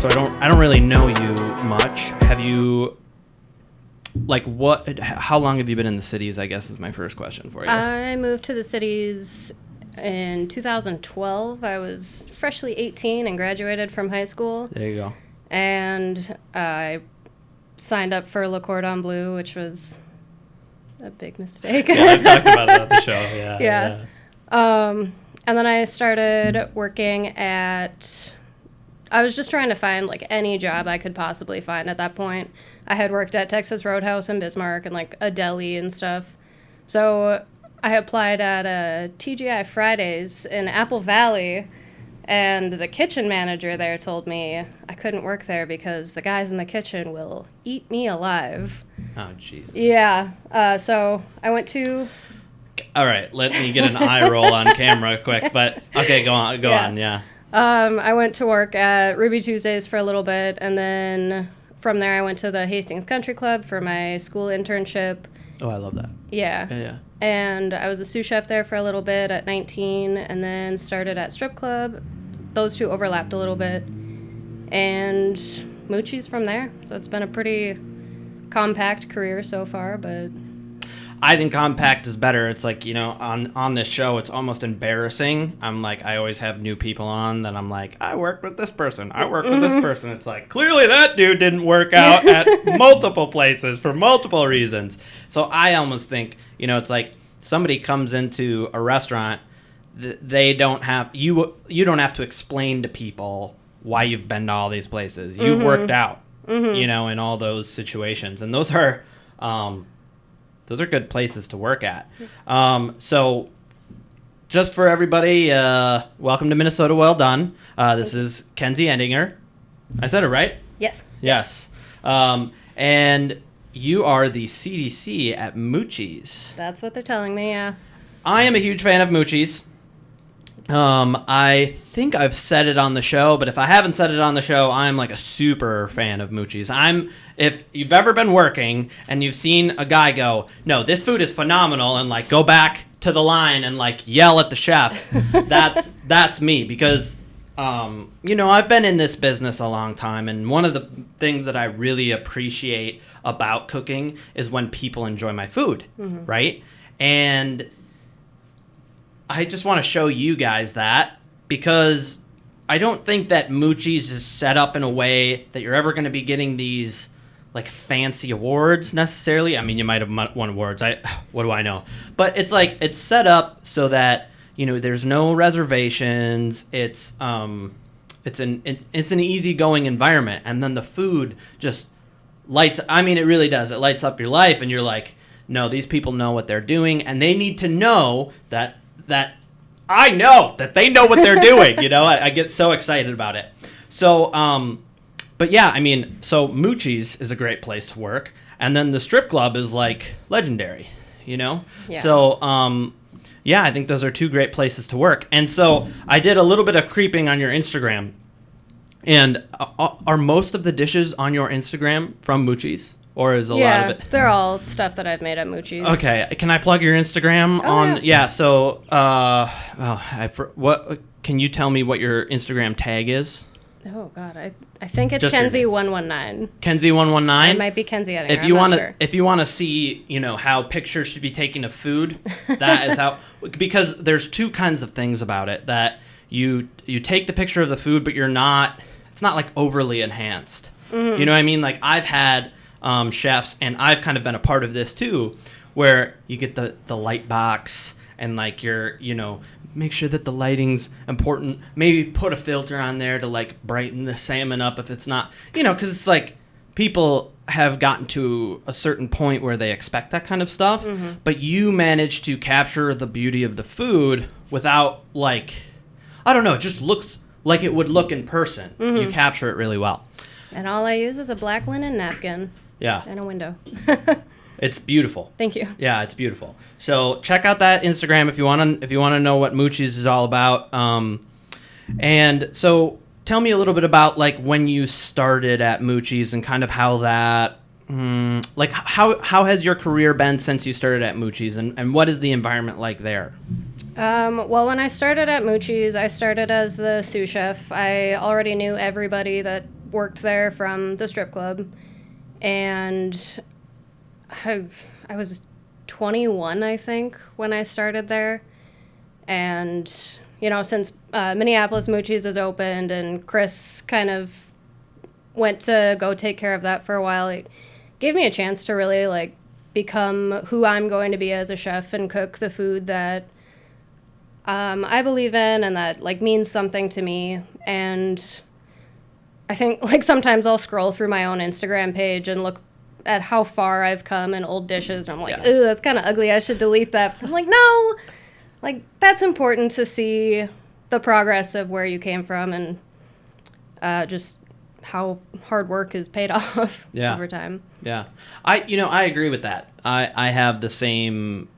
So I don't really know you much. Have you, like, how long have you been in the cities, I guess is my first question for you. I moved to the cities in 2012. I was freshly 18 and graduated from high school. There you go. And I signed up for Le Cordon Bleu, which was a big mistake. Yeah, I've talked about it on the show. Yeah. And then I started working I was just trying to find, like, any job I could possibly find at that point. I had worked at Texas Roadhouse in Bismarck and, like, a deli and stuff. So I applied at a TGI Fridays in Apple Valley, and the kitchen manager there told me I couldn't work there because the guys in the kitchen will eat me alive. Oh, Jesus. Yeah. So I went to... All right, let me get an eye roll on camera quick. But, okay, go on, yeah. I went to work at Ruby Tuesdays for a little bit, and then from there I went to the Hastings Country Club for my school internship. Oh, I love that. Yeah. And I was a sous chef there for a little bit at 19, and then started at Strip Club. Those two overlapped a little bit. And Moochies from there. So it's been a pretty compact career so far, but... I think compact is better. It's like, you know, on this show, it's almost embarrassing. I always have new people on that I'm like, I worked with this person. I worked with this person. It's like, clearly that dude didn't work out at multiple places for multiple reasons. So I almost think, you know, it's like somebody comes into a restaurant, they don't have, you don't have to explain to people why you've been to all these places. You've worked out, you know, in all those situations. And those are good places to work at. So just for everybody, welcome to Minnesota Well Done. This is Kenzie Edinger. I said it right? Yes. And you are the CDC at Moochies. That's what they're telling me, yeah. I am a huge fan of Moochies. I think I've said it on the show, but if I haven't said it on the show, I'm like a super fan of Moochies. If you've ever been working and you've seen a guy go, no, this food is phenomenal, and like go back to the line and like yell at the chefs, that's me, because you know, I've been in this business a long time, and one of the things that I really appreciate about cooking is when people enjoy my food, right? And I just want to show you guys that, because I don't think that Moochies is set up in a way that you're ever going to be getting these like fancy awards necessarily. I mean, you might have won awards. What do I know? But it's like, it's set up so that, you know, there's no reservations. It's an easygoing environment, and then the food just lights. I mean, it really does. It lights up your life, and you're like, no, these people know what they're doing, and they need to know that I know that they know what they're doing. You know, I get so excited about it. So, but yeah, I mean, so Moochies is a great place to work, and then the strip club is like legendary, you know? Yeah. So, yeah, I think those are two great places to work. And so I did a little bit of creeping on your Instagram, and are most of the dishes on your Instagram from Moochies? Or is a lot of it? Yeah, they're all stuff that I've made at Moochies. Okay, can I plug your Instagram on? Yeah. So, what can you tell me what your Instagram tag is? Oh God, I think it's Just Kenzie 119. Kenzie 119. It might be Kenzie Edinger. If you want to see, you know, how pictures should be taken of food, that is how, because there's two kinds of things about it, that you take the picture of the food, but it's not like overly enhanced. You know what I mean? Like, I've had chefs, and I've kind of been a part of this too, where you get the light box, and like you know, make sure that the lighting's important. Maybe put a filter on there to like brighten the salmon up if it's not, you know, because it's like people have gotten to a certain point where they expect that kind of stuff, but you manage to capture the beauty of the food without, like, I don't know, it just looks like it would look in person. You capture it really well. And all I use is a black linen napkin. Yeah. And a window. It's beautiful. Thank you. Yeah, it's beautiful. So check out that Instagram if you want to know what Moochies is all about. And so tell me a little bit about like when you started at Moochies and kind of how that like how has your career been since you started at Moochies, and what is the environment like there? Well, when I started at Moochies, I started as the sous chef. I already knew everybody that worked there from the strip club, and I was 21, I think, when I started there. And, since Minneapolis Moochies has opened and Chris kind of went to go take care of that for a while, it gave me a chance to really, like, become who I'm going to be as a chef and cook the food that I believe in and that, like, means something to me. And I think, like, sometimes I'll scroll through my own Instagram page and look at how far I've come in old dishes. And I'm like, ooh, that's kind of ugly. I should delete that. But I'm like, no, like, that's important to see the progress of where you came from and just how hard work is paid off over time. Yeah. I agree with that. I have the same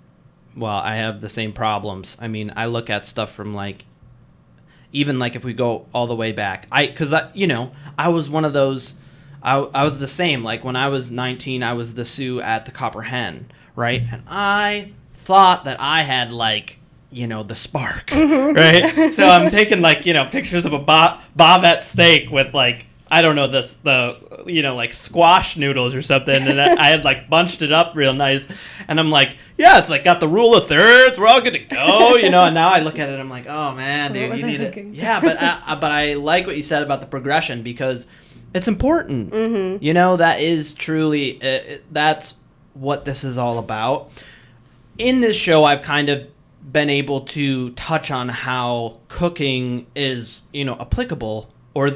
problems. I mean, I look at stuff from, like, even, like, if we go all the way back, because I was one of those, I was the same. Like, when I was 19, I was the Sue at the Copper Hen, right? And I thought that I had, like, the spark, right? So I'm taking, like, pictures of a bobette steak with, like, I don't know, like, squash noodles or something, and I had, like, bunched it up real nice, and I'm like, yeah, it's, like, got the rule of thirds, we're all good to go, and now I look at it, I'm like, oh, man, dude, you need it. Yeah, but I like what you said about the progression, because it's important. That is truly, that's what this is all about. In this show, I've kind of been able to touch on how cooking is, applicable, or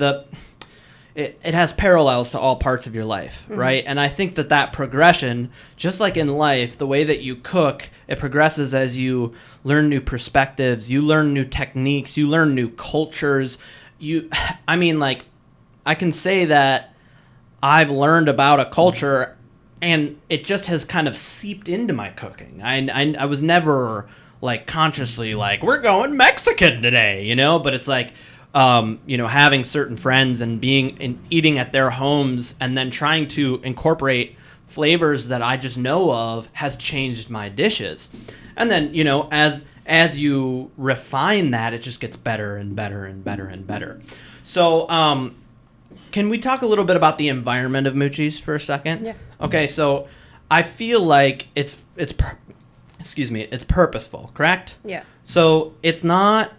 it has parallels to all parts of your life, right? And I think that progression, just like in life, the way that you cook, it progresses as you learn new perspectives, you learn new techniques, you learn new cultures. I can say that I've learned about a culture, and it just has kind of seeped into my cooking. I was never, like, consciously like, we're going Mexican today, but it's like, having certain friends and eating at their homes and then trying to incorporate flavors that I just know of has changed my dishes. And then, as you refine that, it just gets better and better and better and better. So, can we talk a little bit about the environment of Moochies for a second? Yeah. Okay, so I feel like it's purposeful, correct? Yeah. So it's not,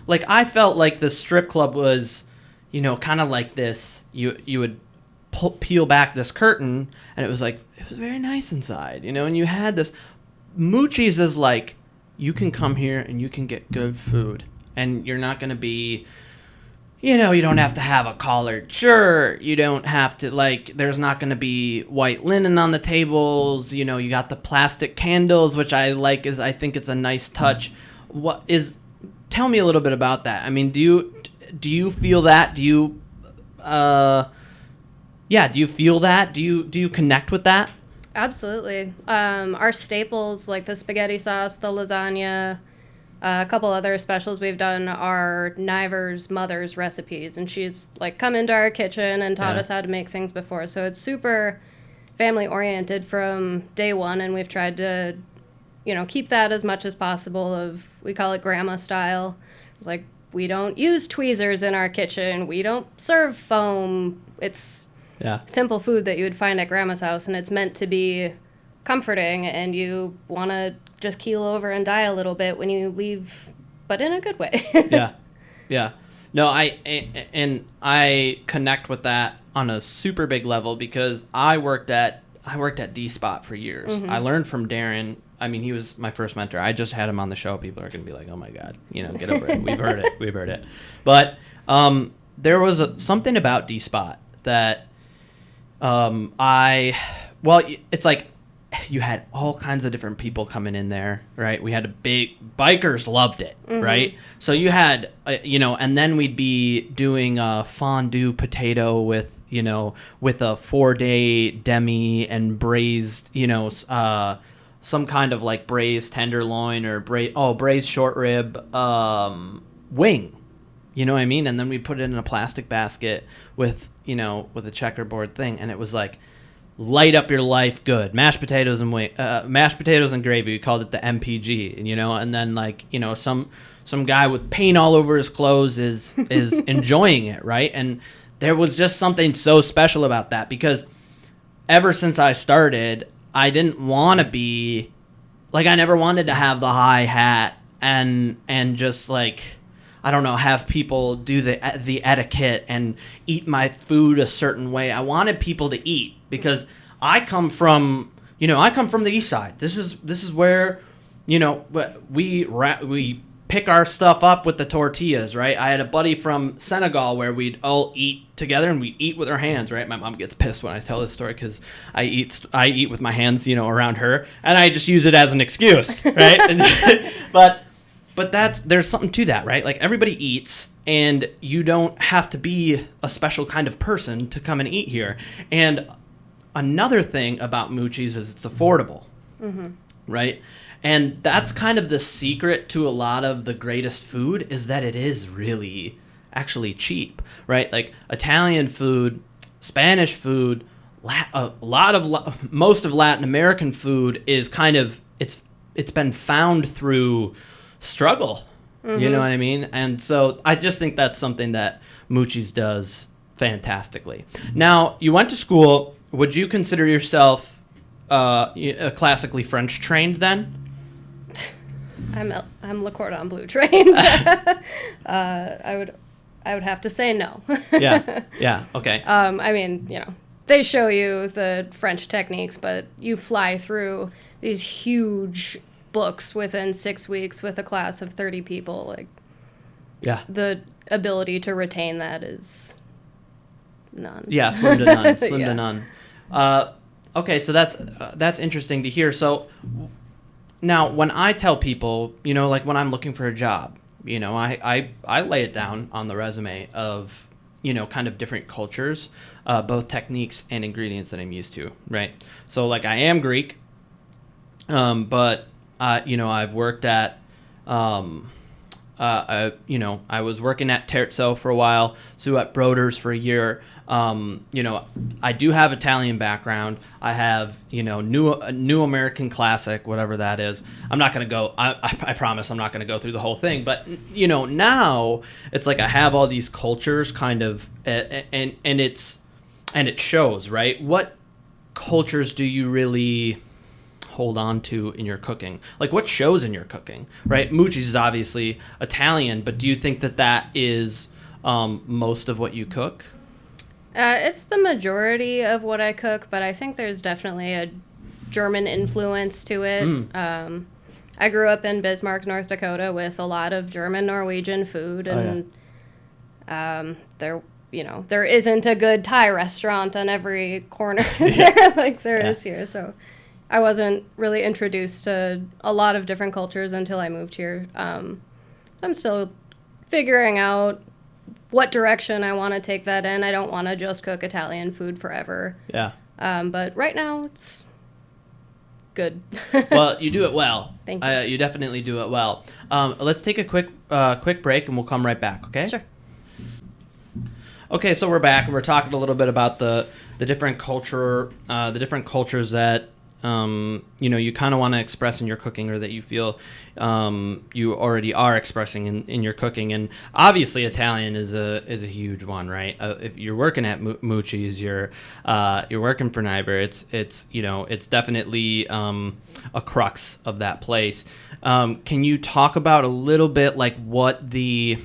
like, I felt like the strip club was, kind of like this. You would peel back this curtain, and it was very nice inside, and you had this. Moochies is like, you can come here and you can get good food, and you're not going to be, you don't have to have a collared shirt. You don't have to, like, there's not going to be white linen on the tables. You got the plastic candles, which I like, I think it's a nice touch. Tell me a little bit about that. I mean, do you feel that? Do you feel that? Do you connect with that? Absolutely. Our staples, like the spaghetti sauce, the lasagna, a couple other specials we've done are Niver's mother's recipes, and she's, like, come into our kitchen and taught us how to make things before. So it's super family oriented from day one, and we've tried to, keep that as much as possible. We call it grandma style. It's like, we don't use tweezers in our kitchen. We don't serve foam. It's simple food that you would find at grandma's house, and it's meant to be comforting, and you want to just keel over and die a little bit when you leave, but in a good way. Yeah. No, I connect with that on a super big level, because I worked at D-Spot for years. I learned from Darren. I mean, he was my first mentor. I just had him on the show. People are going to be like, oh my God, get over it. We've heard it. But there was something about D-Spot that it's like, you had all kinds of different people coming in there, right? We had bikers loved it, right? So you had, and then we'd be doing a fondue potato with a 4-day demi and braised, some kind of, like, braised tenderloin or braised short rib wing, you know what I mean? And then we put it in a plastic basket with a checkerboard thing, and it was like, light up your life good. Mashed potatoes and gravy. We called it the MPG, and then, like, some guy with paint all over his clothes is enjoying it, right? And there was just something so special about that, because ever since I started, I didn't want to be like, I never wanted to have the high hat and just like, I don't know, have people do the etiquette and eat my food a certain way. I wanted people to eat, because I come from the East Side. This is where, we pick our stuff up with the tortillas, right? I had a buddy from Senegal where we'd all eat together, and we'd eat with our hands, right? My mom gets pissed when I tell this story, because I eat with my hands, around her, and I just use it as an excuse, right? But there's something to that, right? Like, everybody eats, and you don't have to be a special kind of person to come and eat here. And another thing about Moochies is it's affordable, right? And that's kind of the secret to a lot of the greatest food, is that it is really actually cheap, right? Like, Italian food, Spanish food, most of Latin American food is kind of, it's been found through struggle, you know what I mean? And so I just think that's something that Moochies does fantastically. Now, you went to school. Would you consider yourself classically French trained then? I'm Le Cordon Bleu trained. I would have to say no. Yeah, okay. I mean, they show you the French techniques, but you fly through these huge books within 6 weeks with a class of 30 people. Like, yeah, the ability to retain that is none. Yeah, slim to none. To none. Okay, so that's interesting to hear. So now, when I tell people, like when I'm looking for a job, I lay it down on the resume of, kind of different cultures, both techniques and ingredients that I'm used to, right? So, like, I am Greek, but I've worked at, I was working at Terzo for a while, so at Broder's for a year. I do have Italian background. I have, New American Classic, whatever that is. I'm not going to go, I promise I'm not going to go through the whole thing. But, now it's like I have all these cultures kind of, and it shows, right? What cultures do you really hold on to in your cooking? Like, what shows in your cooking, right? Moochies is obviously Italian, but do you think that is most of what you cook? It's the majority of what I cook, but I think there's definitely a German influence to it. I grew up in Bismarck, North Dakota, with a lot of German Norwegian food, and there isn't a good Thai restaurant on every corner there like there is here. So I wasn't really introduced to a lot of different cultures until I moved here. So I'm still figuring out what direction I want to take that in. I don't want to just cook Italian food forever. Yeah. But right now, it's good. Well, you do it well. Thank you. You definitely do it well. Let's take a quick break, and we'll come right back, okay? Sure. Okay, so we're back, and we're talking a little bit about the different cultures that you kind of want to express in your cooking, or that you feel you already are expressing in your cooking. And obviously Italian is a huge one, right? If you're working at Moochies, you're working for Niver, it's definitely a crux of that place. Can you talk about a little bit like you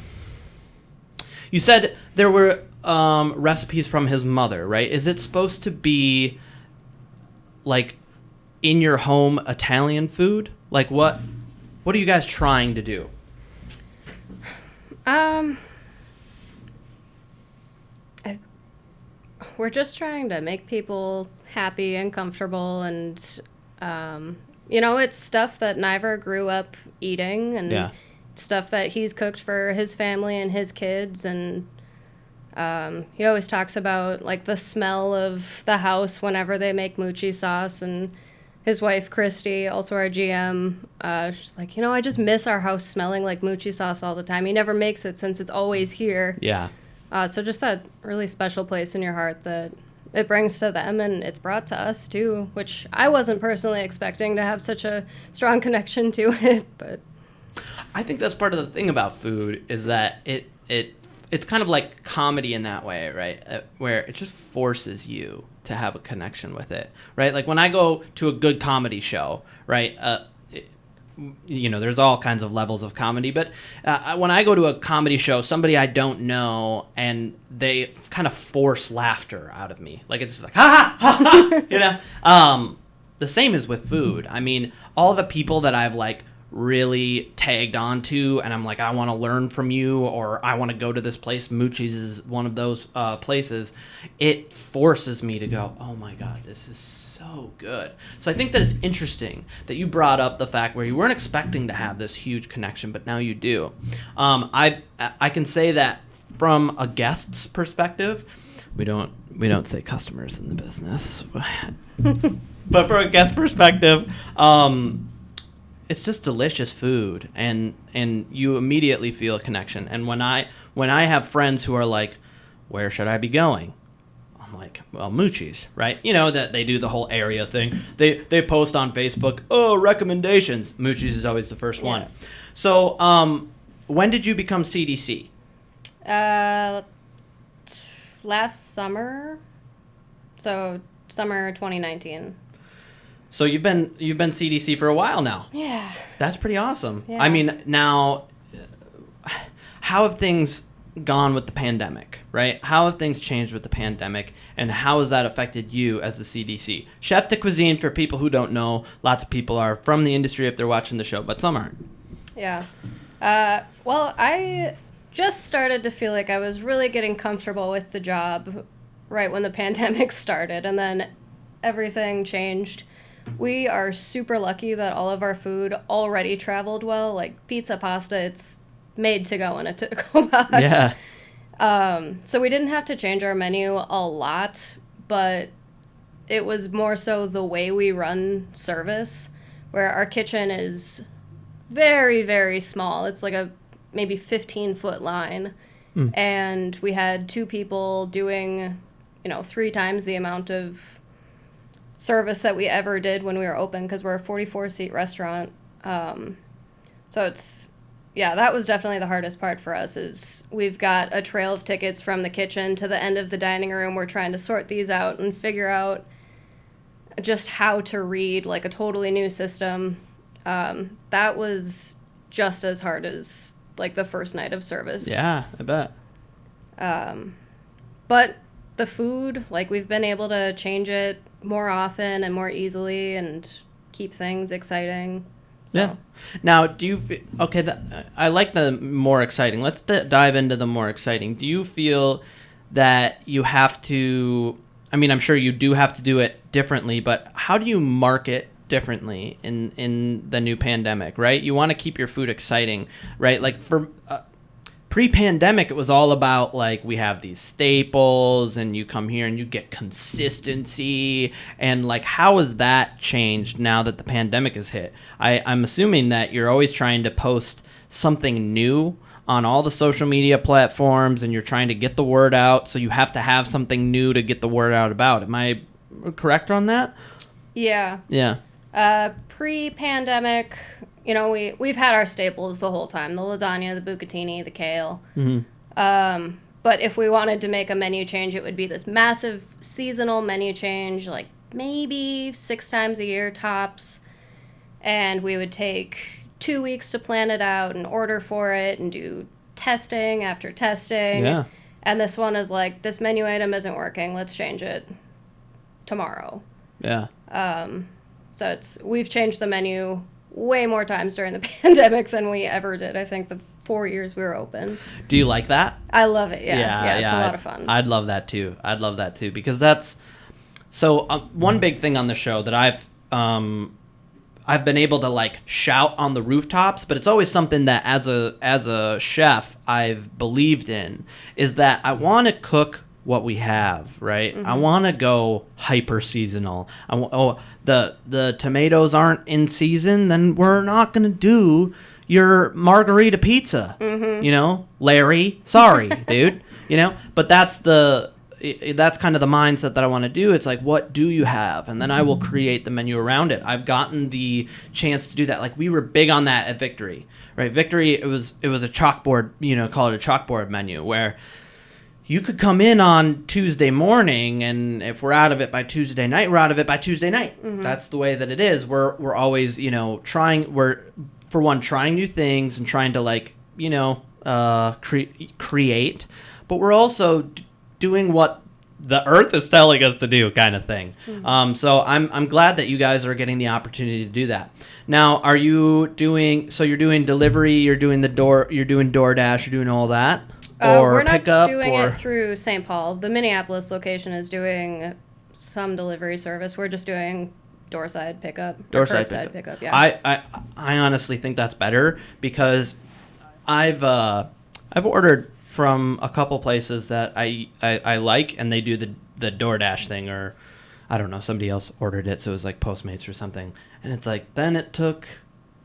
said there were recipes from his mother, right? Is it supposed to be like in your home Italian food? Like, what are you guys trying to do? We're just trying to make people happy and comfortable, and it's stuff that Niver grew up eating, and stuff that he's cooked for his family and his kids. And he always talks about like the smell of the house whenever they make Mucci sauce. And his wife, Christy, also our GM, she's like, I just miss our house smelling like Mucci sauce all the time. He never makes it since it's always here. Yeah. So just that really special place in your heart that it brings to them, and it's brought to us too, which I wasn't personally expecting to have such a strong connection to it. But I think that's part of the thing about food is that it's kind of like comedy in that way, right? Where it just forces you to have a connection with it, right? Like when I go to a good comedy show, right? There's all kinds of levels of comedy, but when I go to a comedy show, somebody I don't know, and they kind of force laughter out of me. Like it's just like, ha ha ha ha, the same is with food. I mean, all the people that I've like really tagged onto and I'm like, I want to learn from you, or I want to go to this place. Moochies is one of those places. It forces me to go, oh my God, this is so good. So I think that it's interesting that you brought up the fact where you weren't expecting to have this huge connection, but now you do. I can say that from a guest's perspective, we don't say customers in the business, but from a guest perspective, it's just delicious food, and you immediately feel a connection. And when I have friends who are like, where should I be going? I'm like, well, Moochies, right? That they do the whole area thing. They post on Facebook, oh, recommendations. Moochies is always the first one. So when did you become CDC? Last summer. So summer 2019. So you've been CDC for a while now. Yeah. That's pretty awesome. Yeah. I mean, now, how have things gone with the pandemic, right? How have things changed with the pandemic, and how has that affected you as the CDC? Chef De Cuisine, for people who don't know, lots of people are from the industry if they're watching the show, but some aren't. Yeah. Well, I just started to feel like I was really getting comfortable with the job right when the pandemic started, and then everything changed. We are super lucky that all of our food already traveled well. Like pizza, pasta, it's made to go in a to-go box. Yeah. So we didn't have to change our menu a lot, but it was more so the way we run service, where our kitchen is very, very small. It's like a maybe 15-foot line. And we had 2 people doing, 3 times the amount of service that we ever did when we were open, because we're a 44-seat restaurant. So that was definitely the hardest part for us. Is we've got a trail of tickets from the kitchen to the end of the dining room. We're trying to sort these out and figure out just how to read like a totally new system. That was just as hard as like the first night of service. Yeah, I bet. But the food, like we've been able to change it more often and more easily and keep things exciting. So. Yeah. Now, do you I like the more exciting. Let's dive into the more exciting. Do you feel that you have to, I mean, I'm sure you do have to do it differently, but how do you market differently in the new pandemic, right? You want to keep your food exciting, right? Like for pre-pandemic, it was all about like we have these staples and you come here and you get consistency, and like how has that changed now that the pandemic has hit? I'm assuming that you're always trying to post something new on all the social media platforms and you're trying to get the word out, so you have to have something new to get the word out about. Am I correct on that? Yeah. Pre-pandemic, we've had our staples the whole time: the lasagna, the bucatini, the kale. Mm-hmm. But if we wanted to make a menu change, it would be this massive seasonal menu change, like maybe 6 times a year tops. And we would take 2 weeks to plan it out and order for it and do testing after testing. Yeah. And this one is like, this menu item isn't working, let's change it tomorrow. Yeah. So we've changed the menu way more times during the pandemic than we ever did. I think the 4 years we were open. Do you like that? I love it. Yeah, it's a lot of fun. I'd love that too. Because that's so one big thing on the show that I've been able to like shout on the rooftops, but it's always something that as a chef I've believed in, is that I want to cook what we have, right? Mm-hmm. I want to go hyper seasonal. The tomatoes aren't in season, then we're not going to do your margarita pizza. Mm-hmm. Larry, sorry, dude. But that's kind of the mindset that I want to do. It's like, what do you have? And then I will create the menu around it. I've gotten the chance to do that. Like we were big on that at Victory, right? Victory, it was a chalkboard, call it a chalkboard menu, where you could come in on Tuesday morning, and if we're out of it by Tuesday night, we're out of it by Tuesday night. Mm-hmm. That's the way that it is. We're always, trying new things and trying to create, but we're also doing what the earth is telling us to do, kind of thing. Mm-hmm. So I'm glad that you guys are getting the opportunity to do that. Now, are you doing? So you're doing delivery, you're doing DoorDash, you're doing all that, or we're not pickup, doing it through St. Paul. The Minneapolis location is doing some delivery service. We're just doing doorside pickup, curbside pickup. Yeah. I honestly think that's better, because I've ordered from a couple places that I like, and they do the DoorDash thing, or I don't know, somebody else ordered it, so it was like Postmates or something, and it's like, then it took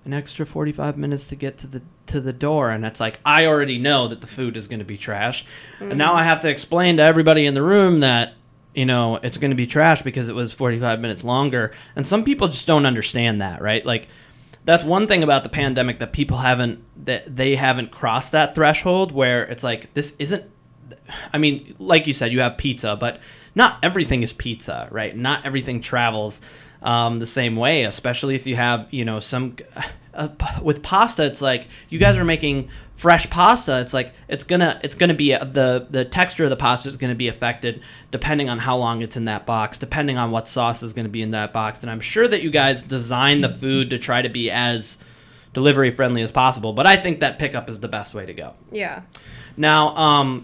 an extra 45 minutes to get to the door, and it's like, I already know that the food is going to be trash, and now I have to explain to everybody in the room that it's going to be trash because it was 45 minutes longer, and some people just don't understand that, right? Like, that's one thing about the pandemic that people haven't crossed that threshold where it's like, this isn't, I mean, like you said, you have pizza, but not everything is pizza, right? Not everything travels the same way, especially if you have, with pasta, it's like, you guys are making fresh pasta. It's like, it's gonna be, the texture of the pasta is gonna be affected depending on how long it's in that box, depending on what sauce is gonna be in that box. And I'm sure that you guys design the food to try to be as delivery friendly as possible, but I think that pickup is the best way to go. Yeah. Now,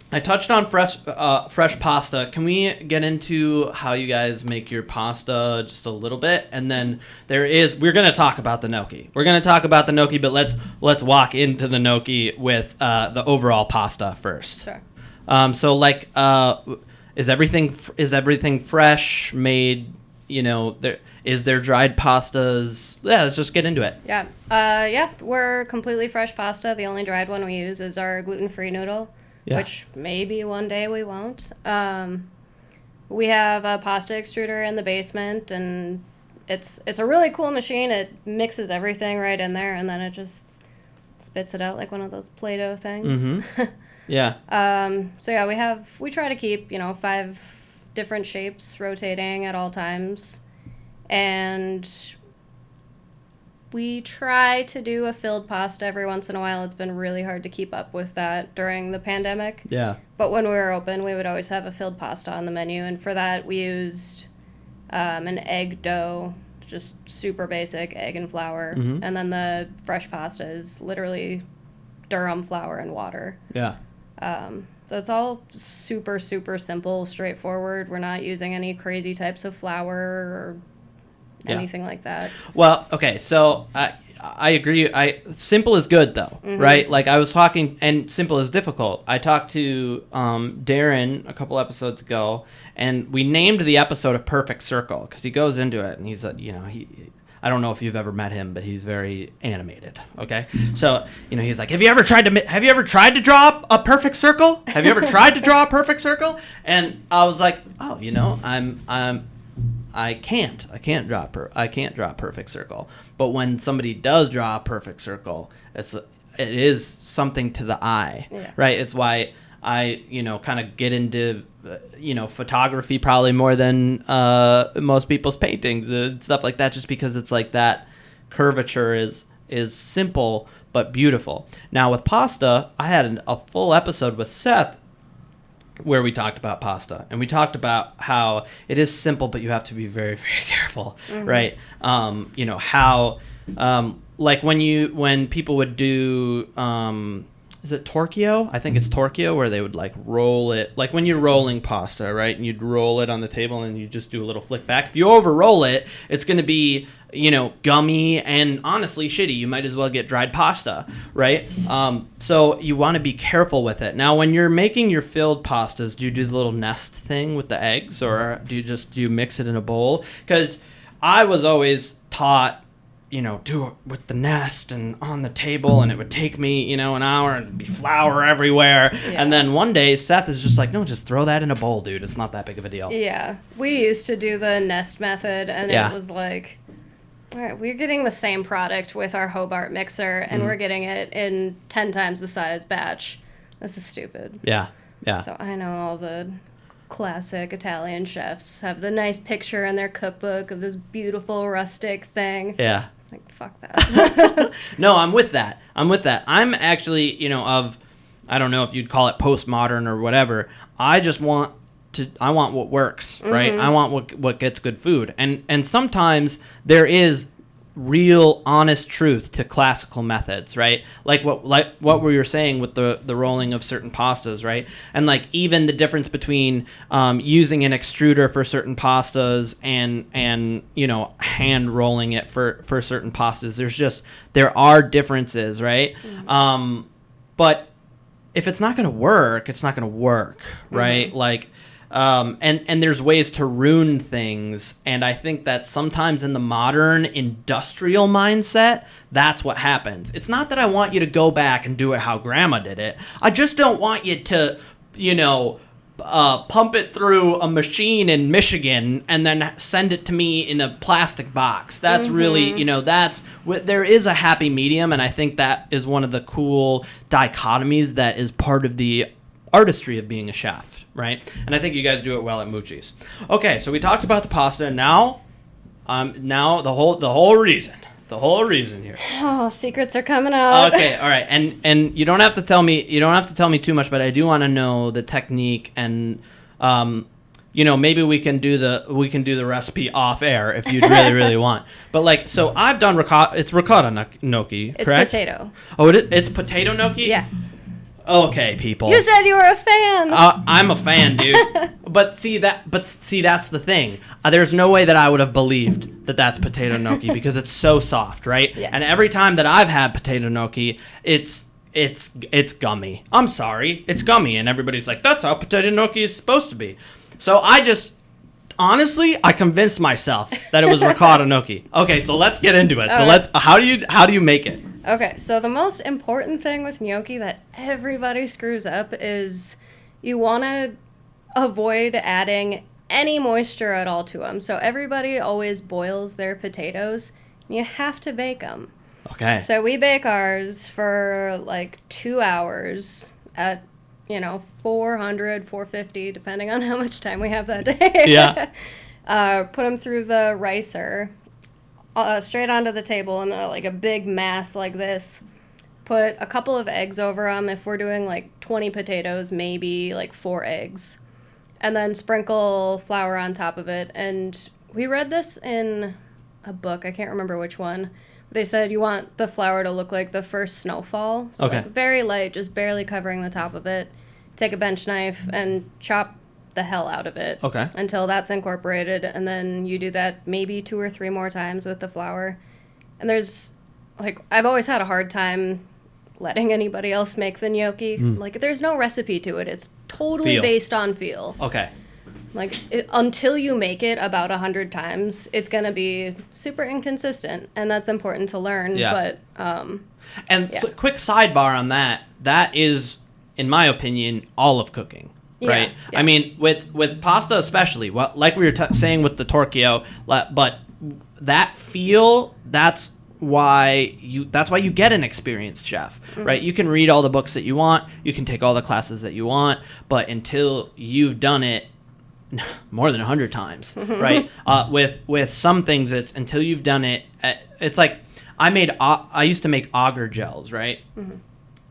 I touched on fresh pasta. Can we get into how you guys make your pasta just a little bit? And then we're going to talk about the gnocchi. We're going to talk about the gnocchi, but let's walk into the gnocchi with the overall pasta first. Sure. Is everything fresh made? Is there dried pastas? Yeah, let's just get into it. Yeah. We're completely fresh pasta. The only dried one we use is our gluten-free noodle. Yeah. Which maybe one day we won't. We have a pasta extruder in the basement, and it's a really cool machine. It mixes everything right in there, and then it just spits it out like one of those Play-Doh things. Mm-hmm. Yeah. We try to keep 5 different shapes rotating at all times, and we try to do a filled pasta every once in a while. It's been really hard to keep up with that during the pandemic. Yeah. But when we were open, we would always have a filled pasta on the menu. And for that, we used an egg dough, just super basic egg and flour. Mm-hmm. And then the fresh pasta is literally durum flour and water. Yeah. So it's all super, super simple, straightforward. We're not using any crazy types of flour or anything like that. Well, okay, so I agree. Simple is good, though, mm-hmm. right? Like, I was talking, and simple is difficult. I talked to Darren a couple episodes ago, and we named the episode A Perfect Circle, because he goes into it, and he's, I don't know if you've ever met him, but he's very animated, okay? So, he's like, have you ever tried to draw a perfect circle? Have you ever tried to draw a perfect circle? And I was like, oh, I can't draw a perfect circle. But when somebody does draw a perfect circle, it is something to the eye, right? It's why I, kind of get into, photography probably more than most people's paintings and stuff like that, just because it's like that curvature is simple but beautiful. Now with pasta, I had a full episode with Seth where we talked about pasta, and we talked about how it is simple, but you have to be very, very careful, mm-hmm. right? How, like when people would do, is it torchio? I think it's torchio, where they would like roll it, like when you're rolling pasta, right? And you'd roll it on the table and you just do a little flick back. If you over roll it, it's going to be, gummy and honestly shitty. You might as well get dried pasta, right? So you want to be careful with it. Now, when you're making your filled pastas, do you do the little nest thing with the eggs, or do you mix it in a bowl? Because I was always taught, do it with the nest and on the table, and it would take me, an hour, and it'd be flour everywhere. Yeah. And then one day Seth is just like, no, just throw that in a bowl, dude. It's not that big of a deal. Yeah. We used to do the nest method, and it was like, All right, we're getting the same product with our Hobart mixer, and we're getting it in 10 times the size batch. This is stupid. Yeah. So I know all the classic Italian chefs have the nice picture in their cookbook of this beautiful rustic thing. Yeah. It's like, fuck that. No, I'm with that. I'm actually, I don't know if you'd call it postmodern or whatever. I want what works, right? I want what gets good food. And sometimes there is real honest truth to classical methods, right? Like what we were saying with the rolling of certain pastas, right? And like even the difference between using an extruder for certain pastas and hand rolling it for certain pastas. There are differences, right? But if it's not going to work, it's not going to work, right? Like and there's ways to ruin things, and I think that sometimes in the modern industrial mindset, that's what happens. It's not that I want you to go back and do it how grandma did it. I just don't want you to, pump it through a machine in Michigan and then send it to me in a plastic box. That's really, there is a happy medium, and I think that is one of the cool dichotomies that is part of the artistry of being a chef, right? And I think you guys do it well at Moochies. Okay, so we talked about the pasta, and now the whole reason here. Oh, secrets are coming out. Okay, all right, and you don't have to tell me too much, but I do want to know the technique, and maybe we can do the recipe off air if you'd really want. But so I've done ricotta gnocchi, correct? It's potato. Oh, it's potato gnocchi? Yeah. Okay, people. You said you were a fan. I'm a fan, dude. But see, that's the thing. There's no way that I would have believed that that's potato gnocchi because it's so soft, right? Yeah. And every time that I've had potato gnocchi, it's gummy. I'm sorry, it's gummy, and everybody's like, that's how potato gnocchi is supposed to be. So honestly, I convinced myself that it was ricotta gnocchi. Okay, so let's get into it. How do you make it? Okay, so the most important thing with gnocchi that everybody screws up is you want to avoid adding any moisture at all to them. So everybody always boils their potatoes. You have to bake them. Okay. So we bake ours for 2 hours at 400, 450, depending on how much time we have that day. Yeah. Put them through the ricer. Straight onto the table in a big mass like this. Put a couple of eggs over them. If we're doing 20 potatoes, maybe 4 eggs. And then sprinkle flour on top of it. And we read this in a book. I can't remember which one. They said you want the flour to look like the first snowfall. So okay. Very light, just barely covering the top of it. Take a bench knife and chop the hell out of it. Okay. Until that's incorporated, and then you do that maybe 2 or 3 more times with the flour. And there's I've always had a hard time letting anybody else make the gnocchi. There's no recipe to it. It's totally based on feel. Okay. Until you make it about 100 times, it's gonna be super inconsistent, and that's important to learn. Yeah. But quick sidebar on that. That is, in my opinion, all of cooking. Right. Yeah. I mean, with pasta especially, like we were saying with the torchio, but that feel, that's why you get an experienced chef, right? You can read all the books that you want, you can take all the classes that you want, but until you've done it more than 100 times, right? With some things, it's until you've done it. It's like I used to make agar gels, right?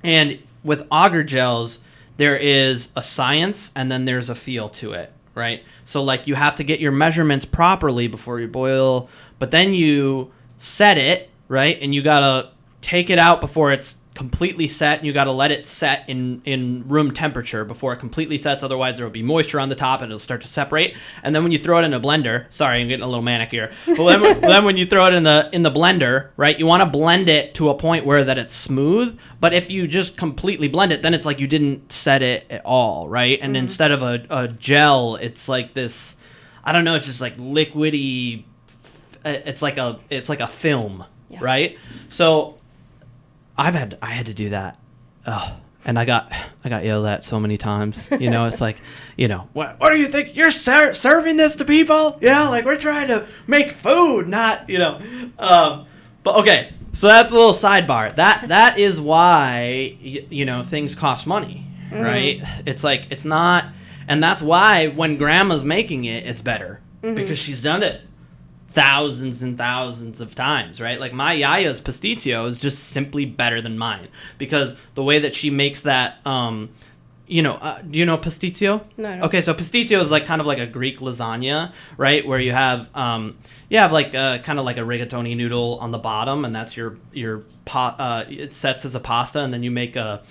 And with agar gels, there is a science and then there's a feel to it, right? So you have to get your measurements properly before you boil, but then you set it, right? And you gotta take it out before it's completely set, and you gotta let it set in room temperature before it completely sets, otherwise there will be moisture on the top and it'll start to separate. And then when you throw it in a blender, sorry, I'm getting a little manic here, but then when you throw it in the blender, right, you want to blend it to a point where that it's smooth. But if you just completely blend it, then it's like you didn't set it at all, right? And instead of a gel, it's like this, I don't know, it's just liquidy, it's like a film, right? So I had to do that. Oh, And I got yelled at so many times. You know, it's like, you know, what do you think? You're serving this to people? You know, like we're trying to make food, not, you know. But okay, so that's a little sidebar. That is why, you know, things cost money, right? It's like, it's not, and that's why when grandma's making it, it's better because she's done it thousands and thousands of times, right? Like my yaya's pasticcio is just simply better than mine because the way that she makes that, you know, do you know pasticcio? No, I don't. Okay, so pasticcio is like kind of like a Greek lasagna, right? Where you have like kind of like a rigatoni noodle on the bottom, and that's your it sets as a pasta, and then you make a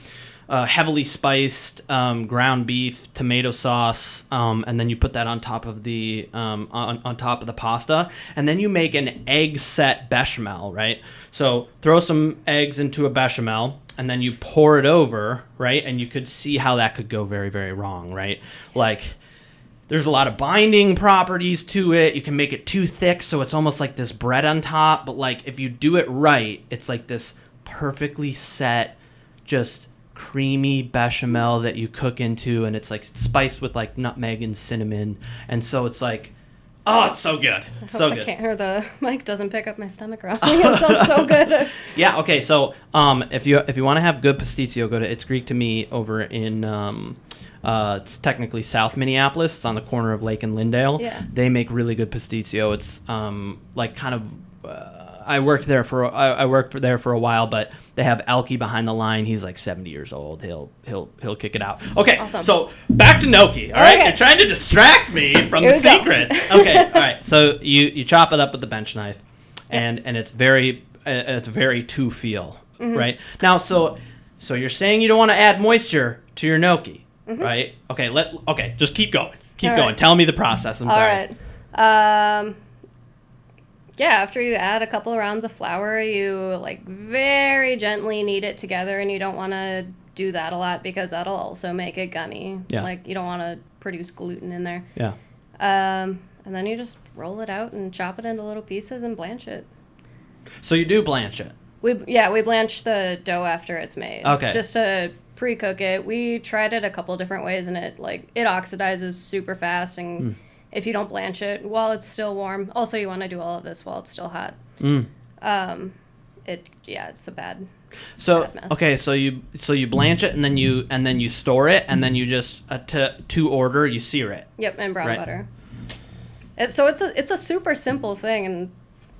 heavily spiced ground beef tomato sauce, and then you put that on top of the on top of the pasta, and then you make an egg set bechamel, right? So throw some eggs into a bechamel, and then you pour it over, right? And you could see how that could go very, very wrong, right? Like there's a lot of binding properties to it. You can make it too thick, so it's almost like this bread on top. But like if you do it right, it's like this perfectly set, just creamy bechamel that you cook into, and it's like spiced with like nutmeg and cinnamon, and so it's like, oh, it's so good. It's so good. I can't hear the mic doesn't pick up my stomach rumbling. It sounds so good. Yeah. Okay. So if you want to have good pasticcio, go to It's Greek to Me over in it's technically South Minneapolis. It's on the corner of Lake and Lindale. Yeah. They make really good pasticcio. It's like kind of. I worked there for a while, but they have Elke behind the line. He's like 70 years old. He'll kick it out. Okay, awesome. So back to gnocchi. All right, Okay. You're trying to distract me from Here the we go. secrets. Okay, all right. So you chop it up with the bench knife, and it's very to feel, right? Now, so you're saying you don't want to add moisture to your gnocchi, right? Okay, just keep going. Keep All going. right. Tell me the process. I'm sorry. All right. Yeah, after you add a couple of rounds of flour, you like very gently knead it together, and you don't want to do that a lot because that'll also make it gummy. Yeah. Like you don't want to produce gluten in there. Yeah. And then you just roll it out and chop it into little pieces and blanch it. So you do blanch it. We blanch the dough after it's made. Okay. Just to pre-cook it. We tried it a couple different ways, and it oxidizes super fast, and if you don't blanch it while it's still warm. Also, you want to do all of this while it's still hot. It's a bad. So bad mess. okay, so you blanch it and then you store it, and then you just to order you sear it. Yep, and brown Right. butter. It's a super simple thing, and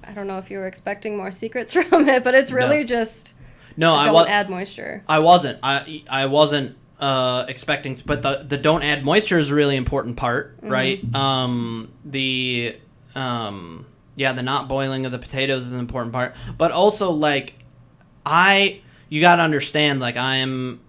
I don't know if you were expecting more secrets from it, but it's really just don't add moisture. I wasn't. I wasn't expecting, but the don't add moisture is a really important part, right? The not boiling of the potatoes is an important part, but also like you got to understand, like I've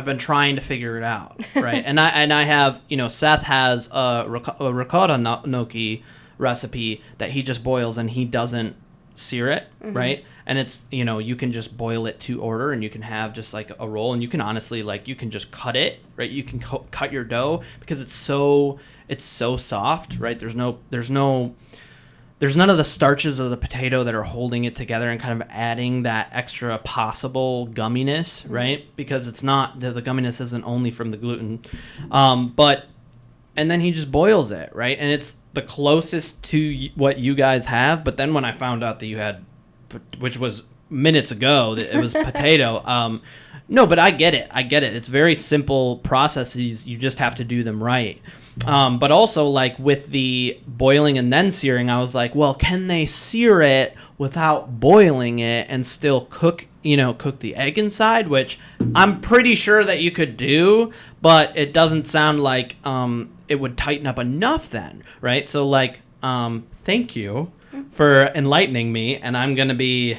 been trying to figure it out, right? and I have, Seth has a ricotta gnocchi recipe that he just boils and he doesn't sear it, right? And it's, you can just boil it to order, and you can have just like a roll, and you can honestly, like, you can just cut it, right? You can cut your dough because it's so soft, right? There's none of the starches of the potato that are holding it together and kind of adding that extra possible gumminess, right? Because it's not, the gumminess isn't only from the gluten. And then he just boils it, right? And it's the closest to what you guys have. But then when I found out that you had, which was minutes ago, that it was potato. No, but I get it. It's very simple processes. You just have to do them right. But also, like, with the boiling and then searing, I was like, well, can they sear it without boiling it and still cook the egg inside? Which I'm pretty sure that you could do, but it doesn't sound like it would tighten up enough then, right? So, like, thank you for enlightening me, and I'm going to be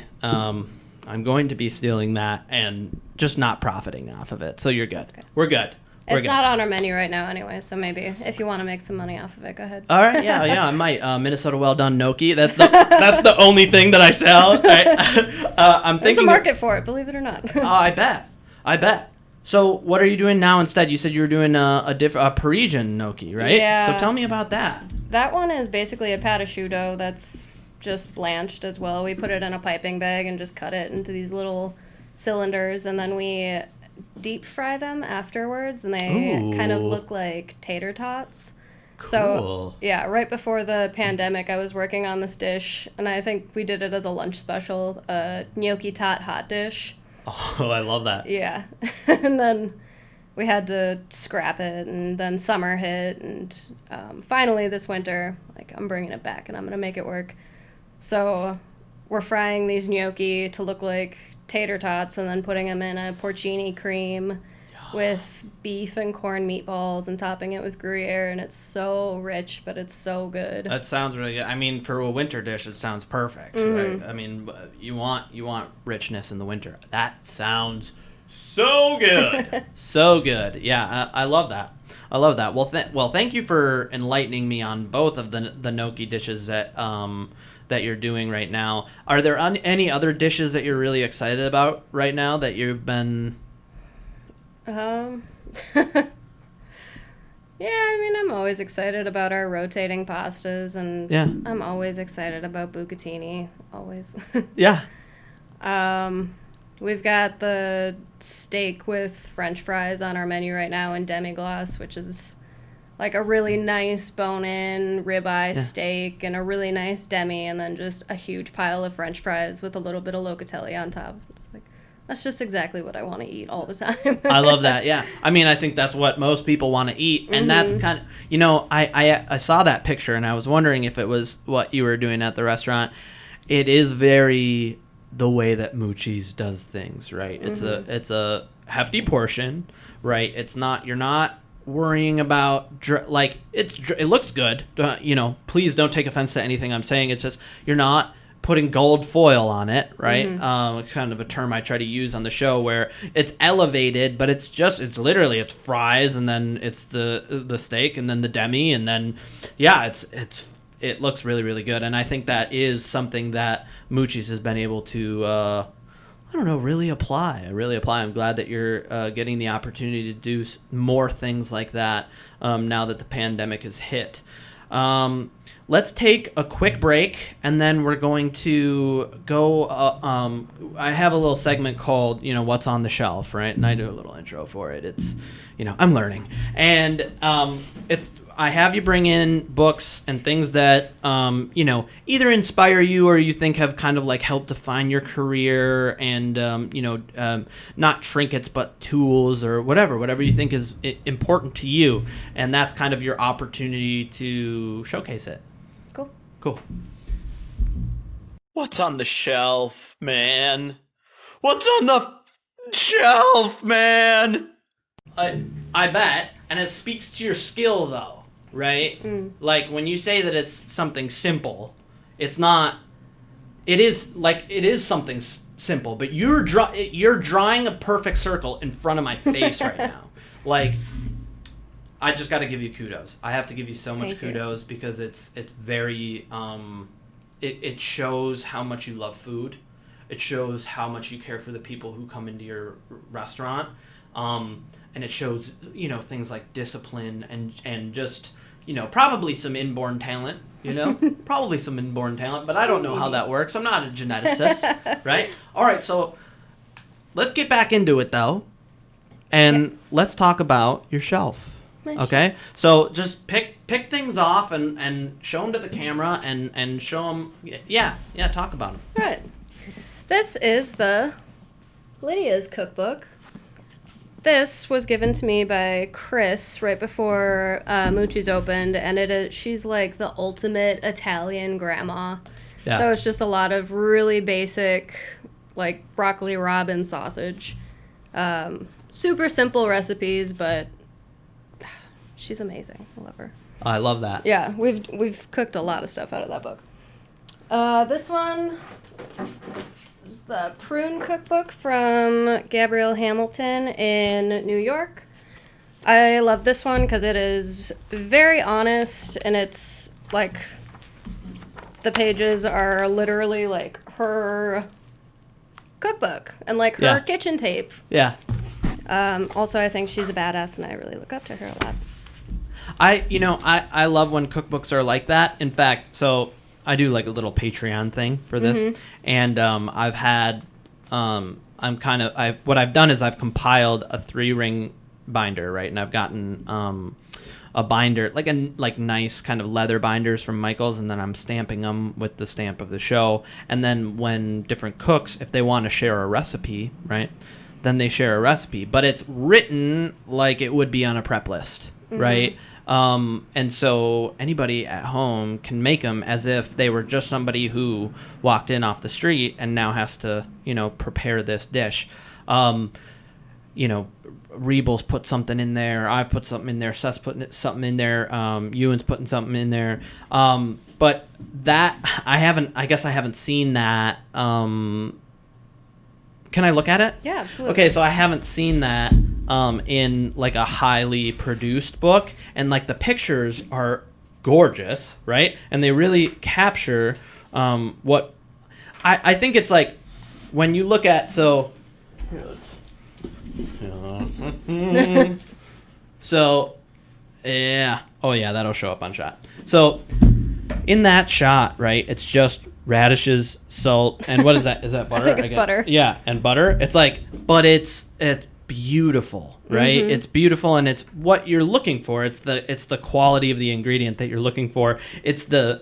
stealing that and just not profiting off of it. So you're good. Okay. We're good. It's not on our menu right now anyway, so maybe if you want to make some money off of it, go ahead. All right, yeah, I might. Minnesota well done gnocchi. That's the only thing that I sell. Right? I'm thinking There's a market for it, believe it or not. Oh, I bet. So what are you doing now instead? You said you were doing a Parisian gnocchi, right? Yeah. So tell me about that. That one is basically a pâte à choux dough that's just blanched as well. We put it in a piping bag and just cut it into these little cylinders, and then we deep fry them afterwards, and they kind of look like tater tots. Cool. So, yeah, right before the pandemic, I was working on this dish, and I think we did it as a lunch special, a gnocchi tot hot dish. Oh, I love that. Yeah. And then we had to scrap it, and then summer hit, and finally this winter, like, I'm bringing it back, and I'm going to make it work. So we're frying these gnocchi to look like tater tots, and then putting them in a porcini cream with beef and corn meatballs and topping it with Gruyere, and it's so rich, but it's so good. That sounds really good. I mean, for a winter dish, it sounds perfect, right? I mean, you want richness in the winter. That sounds so good. So good. Yeah, I love that. I love that. Well, thank you for enlightening me on both of the gnocchi dishes that you're doing right now. Are there any other dishes that you're really excited about right now that you've been... Yeah, I mean, I'm always excited about our rotating pastas, and yeah. I'm always excited about bucatini, always. Yeah. We've got the steak with French fries on our menu right now in demi-glace, which is like a really nice bone-in ribeye steak and a really nice demi, and then just a huge pile of French fries with a little bit of locatelli on top. It's like, that's just exactly what I want to eat all the time. I love that. Yeah. I mean, I think that's what most people want to eat. And that's kind of, you know, I saw that picture and I was wondering if it was what you were doing at the restaurant. It is very the way that Moochies does things, right? It's a hefty portion, right? It's not, you're not worrying about, it looks good. You know, please don't take offense to anything I'm saying. It's just, you're not putting gold foil on it, right? It's kind of a term I try to use on the show where it's elevated, but it's literally fries, and then it's the steak, and then the demi, and then it looks really, really good. And I think that is something that Moochies has been able to really apply. I'm glad that you're getting the opportunity to do more things like that now that the pandemic has hit. Let's take a quick break, and then we're going to go. I have a little segment called, What's on the Shelf, right? And I do a little intro for it. It's, I'm learning. And I have you bring in books and things that, either inspire you or you think have kind of like helped define your career, and, not trinkets, but tools or whatever you think is important to you. And that's kind of your opportunity to showcase it. Cool. What's on the shelf, man? What's on the shelf, man? I bet, and it speaks to your skill, though, right? Like, when you say that it's something simple, it's not... It is something simple, but you're drawing a perfect circle in front of my face right now. Like... I just got to give you kudos. I have to give you so much kudos because it's very it shows how much you love food. It shows how much you care for the people who come into your restaurant, and it shows things like discipline and just probably some inborn talent. Probably some inborn talent, but I don't know how that works. I'm not a geneticist, right? All right, so let's get back into it though, and let's talk about your shelf. Okay, so just pick things off and show them to the camera and show them, talk about them. All right. This is the Lydia's cookbook. This was given to me by Chris right before Moochies opened, and she's like the ultimate Italian grandma. Yeah. So it's just a lot of really basic, like broccoli robin sausage. Super simple recipes, but... She's amazing. I love her. I love that. Yeah, we've cooked a lot of stuff out of that book. This one is the Prune Cookbook from Gabrielle Hamilton in New York. I love this one because it is very honest, and it's like the pages are literally like her cookbook and like her kitchen tape. Yeah. Also, I think she's a badass, and I really look up to her a lot. I love when cookbooks are like that. In fact, so I do like a little Patreon thing for this, and I've had what I've done is I've compiled a 3-ring binder, right? And I've gotten a binder, like nice kind of leather binders from Michael's, and then I'm stamping them with the stamp of the show. And then when different cooks, if they want to share a recipe, right, then they share a recipe. But it's written like it would be on a prep list, right? And so anybody at home can make them as if they were just somebody who walked in off the street and now has to, prepare this dish. Rebel's put something in there. I've put something in there. Seth's putting something in there. Ewan's putting something in there. But that I guess I haven't seen that. Can I look at it? Yeah, absolutely. Okay, so I haven't seen that in like a highly produced book, and like the pictures are gorgeous, right? And they really capture what I think it's like when you look at here, let's. So, yeah. Oh, yeah, that'll show up on shot. So, in that shot, right, it's just radishes, salt, and what is that? Is that butter? I think it's butter. Yeah, and butter. It's like, but it's beautiful, right? It's beautiful, and it's what you're looking for. It's the quality of the ingredient that you're looking for. It's the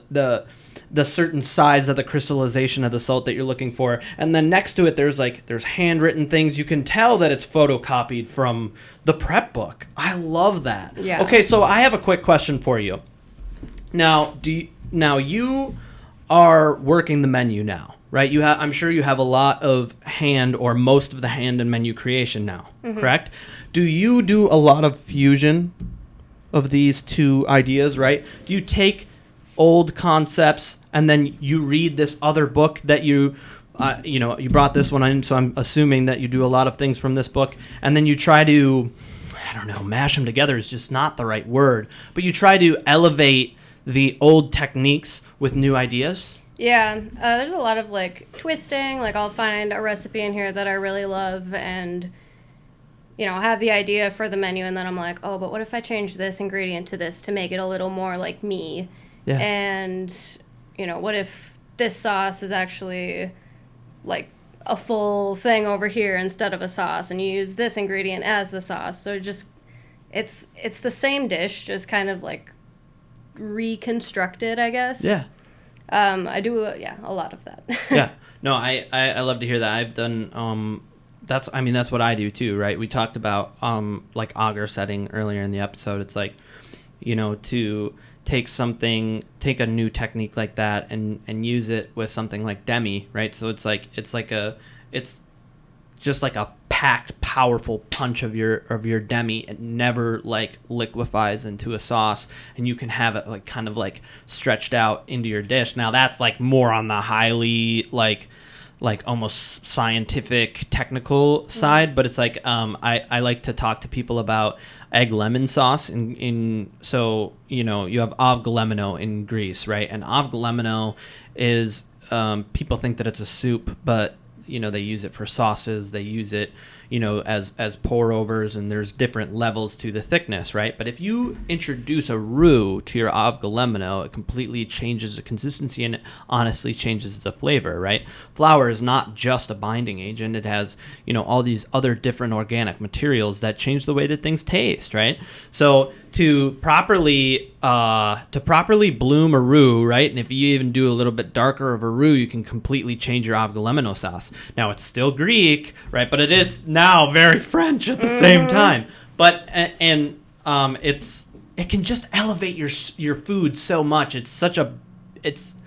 certain size of the crystallization of the salt that you're looking for. And then next to it, there's handwritten things. You can tell that it's photocopied from the prep book. I love that. Yeah. Okay, so I have a quick question for you. Now, you are working the menu now, right? I'm sure you have a lot of hand or most of the hand in menu creation now, correct? Do you do a lot of fusion of these two ideas, right? Do you take old concepts and then you read this other book that you brought this one in, so I'm assuming that you do a lot of things from this book, and then you try to, mash them together is just not the right word, but you try to elevate the old techniques with new ideas? Yeah, there's a lot of like twisting. Like I'll find a recipe in here that I really love and have the idea for the menu, and then I'm like, oh, but what if I change this ingredient to this to make it a little more like me? Yeah. And, what if this sauce is actually like a full thing over here instead of a sauce, and you use this ingredient as the sauce? So it's the same dish, just kind of like reconstructed, I guess. Yeah. I do, a lot of that. Yeah. No, I love to hear that. I've done, that's what I do too, right? We talked about, like auger setting earlier in the episode. It's like, to take a new technique like that and use it with something like demi, right? So it's just like a packed, powerful punch of your demi. It never like liquefies into a sauce, and you can have it like kind of like stretched out into your dish. Now that's like more on the highly like almost scientific technical side, but it's like I like to talk to people about egg lemon sauce so you have avgolemono in Greece, right? And avgolemono is people think that it's a soup, but they use it for sauces, they use it as pour overs, and there's different levels to the thickness, right? But if you introduce a roux to your avgolemono, it completely changes the consistency, and it honestly changes the flavor, right? Flour is not just a binding agent. It has all these other different organic materials that change the way that things taste, right? So to properly bloom a roux, right? And if you even do a little bit darker of a roux, you can completely change your avgolemono sauce. Now it's still Greek, right? But it is now very French at the same time. But it can just elevate your food so much. It's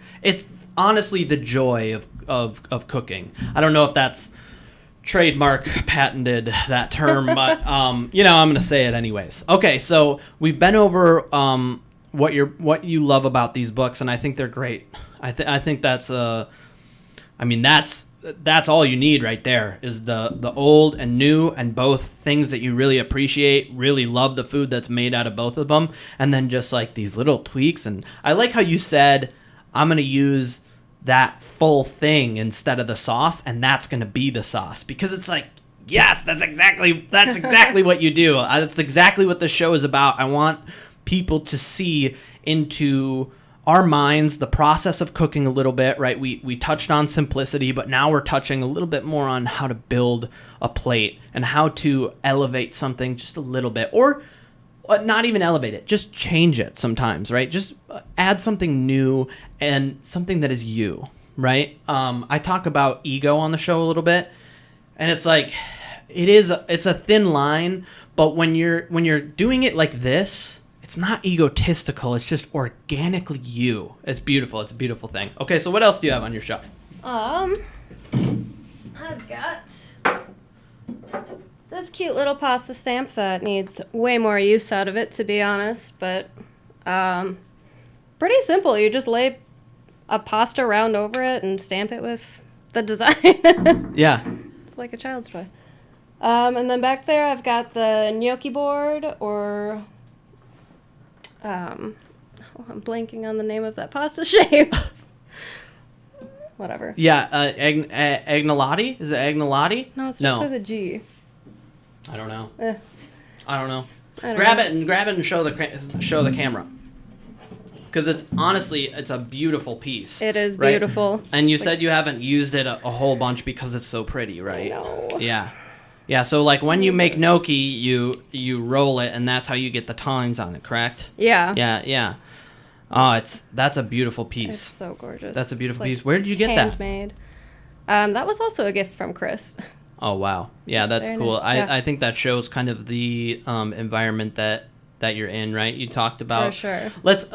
honestly the joy of cooking. I don't know if that's trademark patented, that term, but I'm gonna say it anyways. Okay, so we've been over what you love about these books, and I think they're great. I think that's that's all you need right there, is the old and new, and both things that you really appreciate, really love the food that's made out of both of them, and then just like these little tweaks. And I like how you said, I'm gonna use that full thing instead of the sauce, and that's going to be the sauce, because it's like, yes, that's exactly what you do. That's exactly what the show is about. I want people to see into our minds, the process of cooking a little bit, right? We touched on simplicity, but now we're touching a little bit more on how to build a plate and how to elevate something just a little bit, or not even elevate it, just change it sometimes, right? Just add something new and something that is you, right? I talk about ego on the show a little bit, and it's like, it's a thin line, but when you're doing it like this, it's not egotistical. It's just organically you. It's beautiful. It's a beautiful thing. Okay, so what else do you have on your shelf? I've got this cute little pasta stamp that needs way more use out of it, to be honest. But pretty simple. You just lay a pasta round over it and stamp it with the design. Yeah. It's like a child's toy. And then back there, I've got the gnocchi board, or I'm blanking on the name of that pasta shape. Whatever. Yeah, agnolotti? Is it agnolotti? No, it starts with a G. I don't know. I don't know. Grab it and show the camera. Because it's a beautiful piece. It is right? beautiful. And you said you haven't used it a whole bunch because it's so pretty, right? No. Yeah. Yeah, so like when you make gnocchi, you roll it, and that's how you get the tines on it, correct? Yeah. Yeah. Oh, that's a beautiful piece. It's so gorgeous. That's a beautiful piece. Where did you get that? Handmade. That was also a gift from Chris. Oh, wow. Yeah, that's cool. Nice. I think that shows kind of the environment that you're in, right? You talked about. For sure. Let's,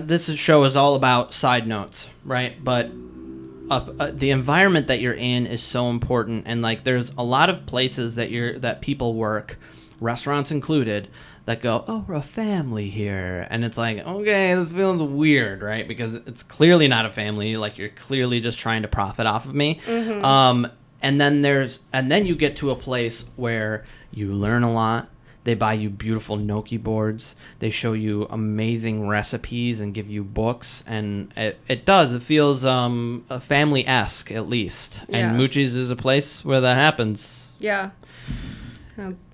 this show is all about side notes, right? But the environment that you're in is so important, and like there's a lot of places that people work, restaurants included, that go, oh, we're a family here, and it's like, okay, this feels weird, right? Because it's clearly not a family. Like, you're clearly just trying to profit off of me. Mm-hmm. And then you get to a place where you learn a lot. They buy you beautiful gnocchi boards. They show you amazing recipes and give you books, and it feels family-esque at least. Yeah. And Moochies is a place where that happens. Yeah.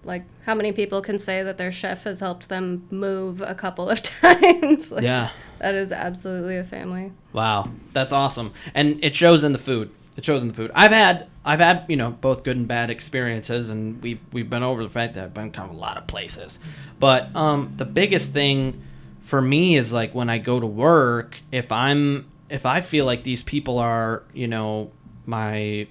Like, how many people can say that their chef has helped them move a couple of times? Like, yeah. That is absolutely a family. Wow, that's awesome, and it shows in the food. I've had both good and bad experiences, and we've been over the fact that I've been kind of a lot of places. But the biggest thing for me is like when I go to work, if I feel like these people are, I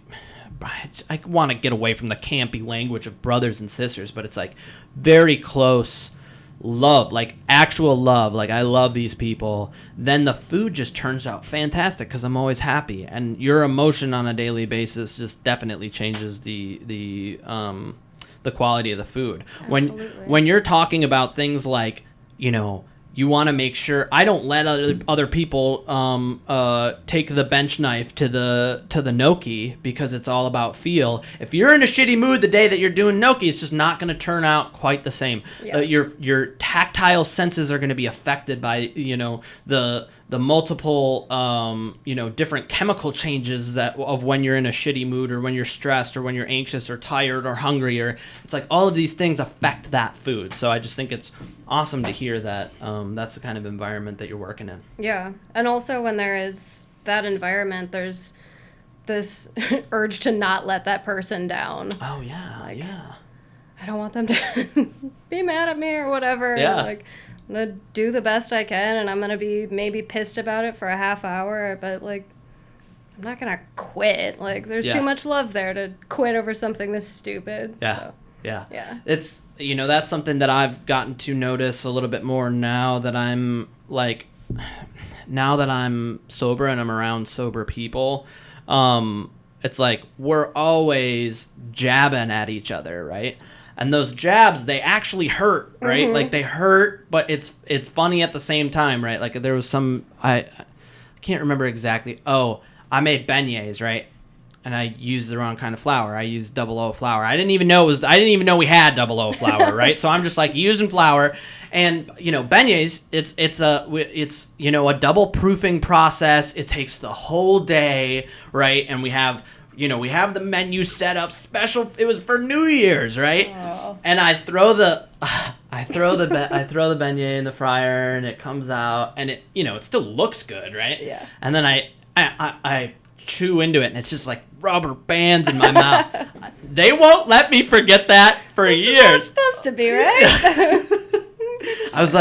want to get away from the campy language of brothers and sisters, but it's like very close love, like actual love, like I love these people, then the food just turns out fantastic because I'm always happy, and your emotion on a daily basis just definitely changes the quality of the food. Absolutely. When you're talking about things like, you want to make sure I don't let other people take the bench knife to the gnocchi because it's all about feel. If you're in a shitty mood the day that you're doing gnocchi, it's just not going to turn out quite the same. Yeah. Your tactile senses are going to be affected by the multiple different chemical changes of when you're in a shitty mood, or when you're stressed, or when you're anxious or tired or hungry, or it's like all of these things affect that food. So I just think it's awesome to hear that that's the kind of environment that you're working in. Yeah, and also when there is that environment, there's this urge to not let that person down. Oh yeah, yeah. I don't want them to be mad at me or whatever. Yeah. Like, I'm going to do the best I can, and I'm going to be maybe pissed about it for a half hour, but, like, I'm not going to quit. Like, there's too much love there to quit over something this stupid. Yeah. So, yeah. It's, that's something that I've gotten to notice a little bit more now that I'm sober and I'm around sober people. It's like we're always jabbing at each other, right? And those jabs, they actually hurt, right? Mm-hmm. Like, they hurt, but it's funny at the same time, right? Like, there was I can't remember exactly. Oh, I made beignets, right? And I used the wrong kind of flour. I used 00 flour. I didn't even know we had 00 flour, right? So I'm just like using flour, and beignets. It's a double proofing process. It takes the whole day, right? And we have we have the menu set up special. It was for New Year's, right? Oh. And I throw the beignet in the fryer, and it comes out, and it still looks good, right? Yeah. And then I chew into it, and it's just like rubber bands in my mouth. They won't let me forget that for This years. is how it's supposed to be, right? I was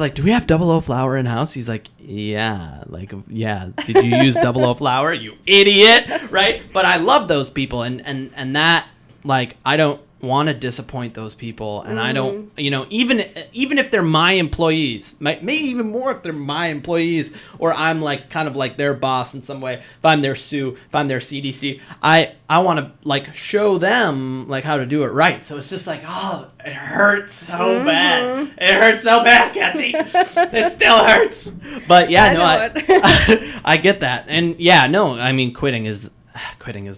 like, do we have 00 flour in house? He's like, yeah. Did you use 00 flour? You idiot, right? But I love those people, and that, like, I don't want to disappoint those people, and I don't, even if they're my employees, maybe even more if they're my employees, or I'm like kind of like their boss in some way. If I'm their SU, if I'm their CDC, I want to like show them like how to do it right. So it's just like, oh, it hurts so bad. It hurts so bad, Kenzie. It still hurts. But yeah, I get that, and yeah, no, I mean, quitting has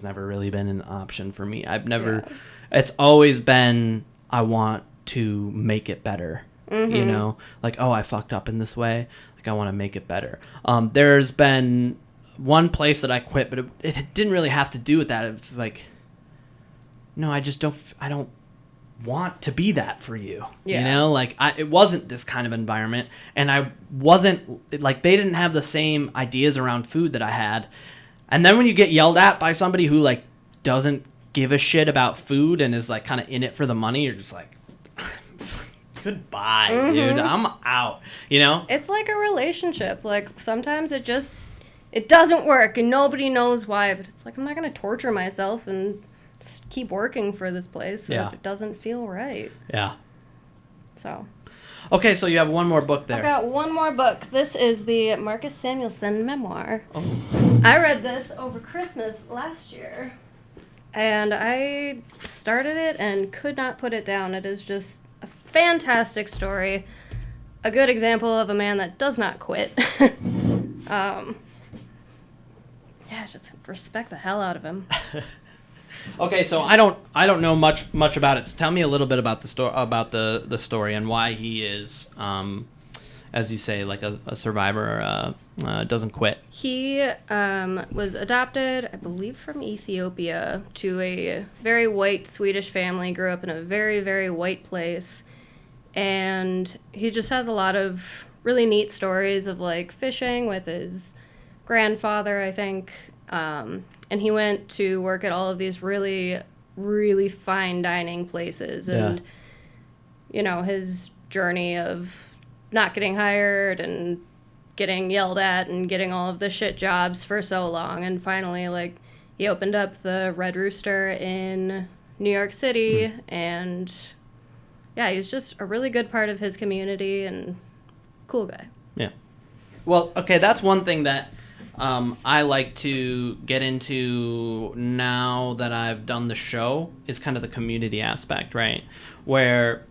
never really been an option for me. I've never. Yeah. It's always been, I want to make it better, like, oh, I fucked up in this way. Like, I want to make it better. There's been one place that I quit, but it didn't really have to do with that. It's like, no, I don't want to be that for you. Yeah. Like, it wasn't this kind of environment, and I wasn't, like, they didn't have the same ideas around food that I had. And then when you get yelled at by somebody who, like, doesn't give a shit about food and is like kind of in it for the money, you're just like, goodbye, dude, I'm out. It's like a relationship. Like, sometimes it doesn't work and nobody knows why, but it's like, I'm not gonna torture myself and just keep working for this place if it doesn't feel right. Yeah. So okay, so you have one more book there. I got one more book. This is the Marcus Samuelsson memoir. I read this over Christmas last year, and I started it and could not put it down. It is just a fantastic story. A good example of a man that does not quit. Just respect the hell out of him. Okay, so I don't know much about it. So tell me a little bit about the story and why he is, as you say, like a survivor, doesn't quit. He was adopted, I believe, from Ethiopia to a very white Swedish family. Grew up in a very, very white place, and he just has a lot of really neat stories of like fishing with his grandfather, I think. And he went to work at all of these really, really fine dining places, and his journey of not getting hired and getting yelled at and getting all of the shit jobs for so long, and finally, like, he opened up the Red Rooster in New York City, and he's just a really good part of his community and cool guy. Yeah. Well, okay, that's one thing that I like to get into now that I've done the show, is kind of the community aspect, right? Where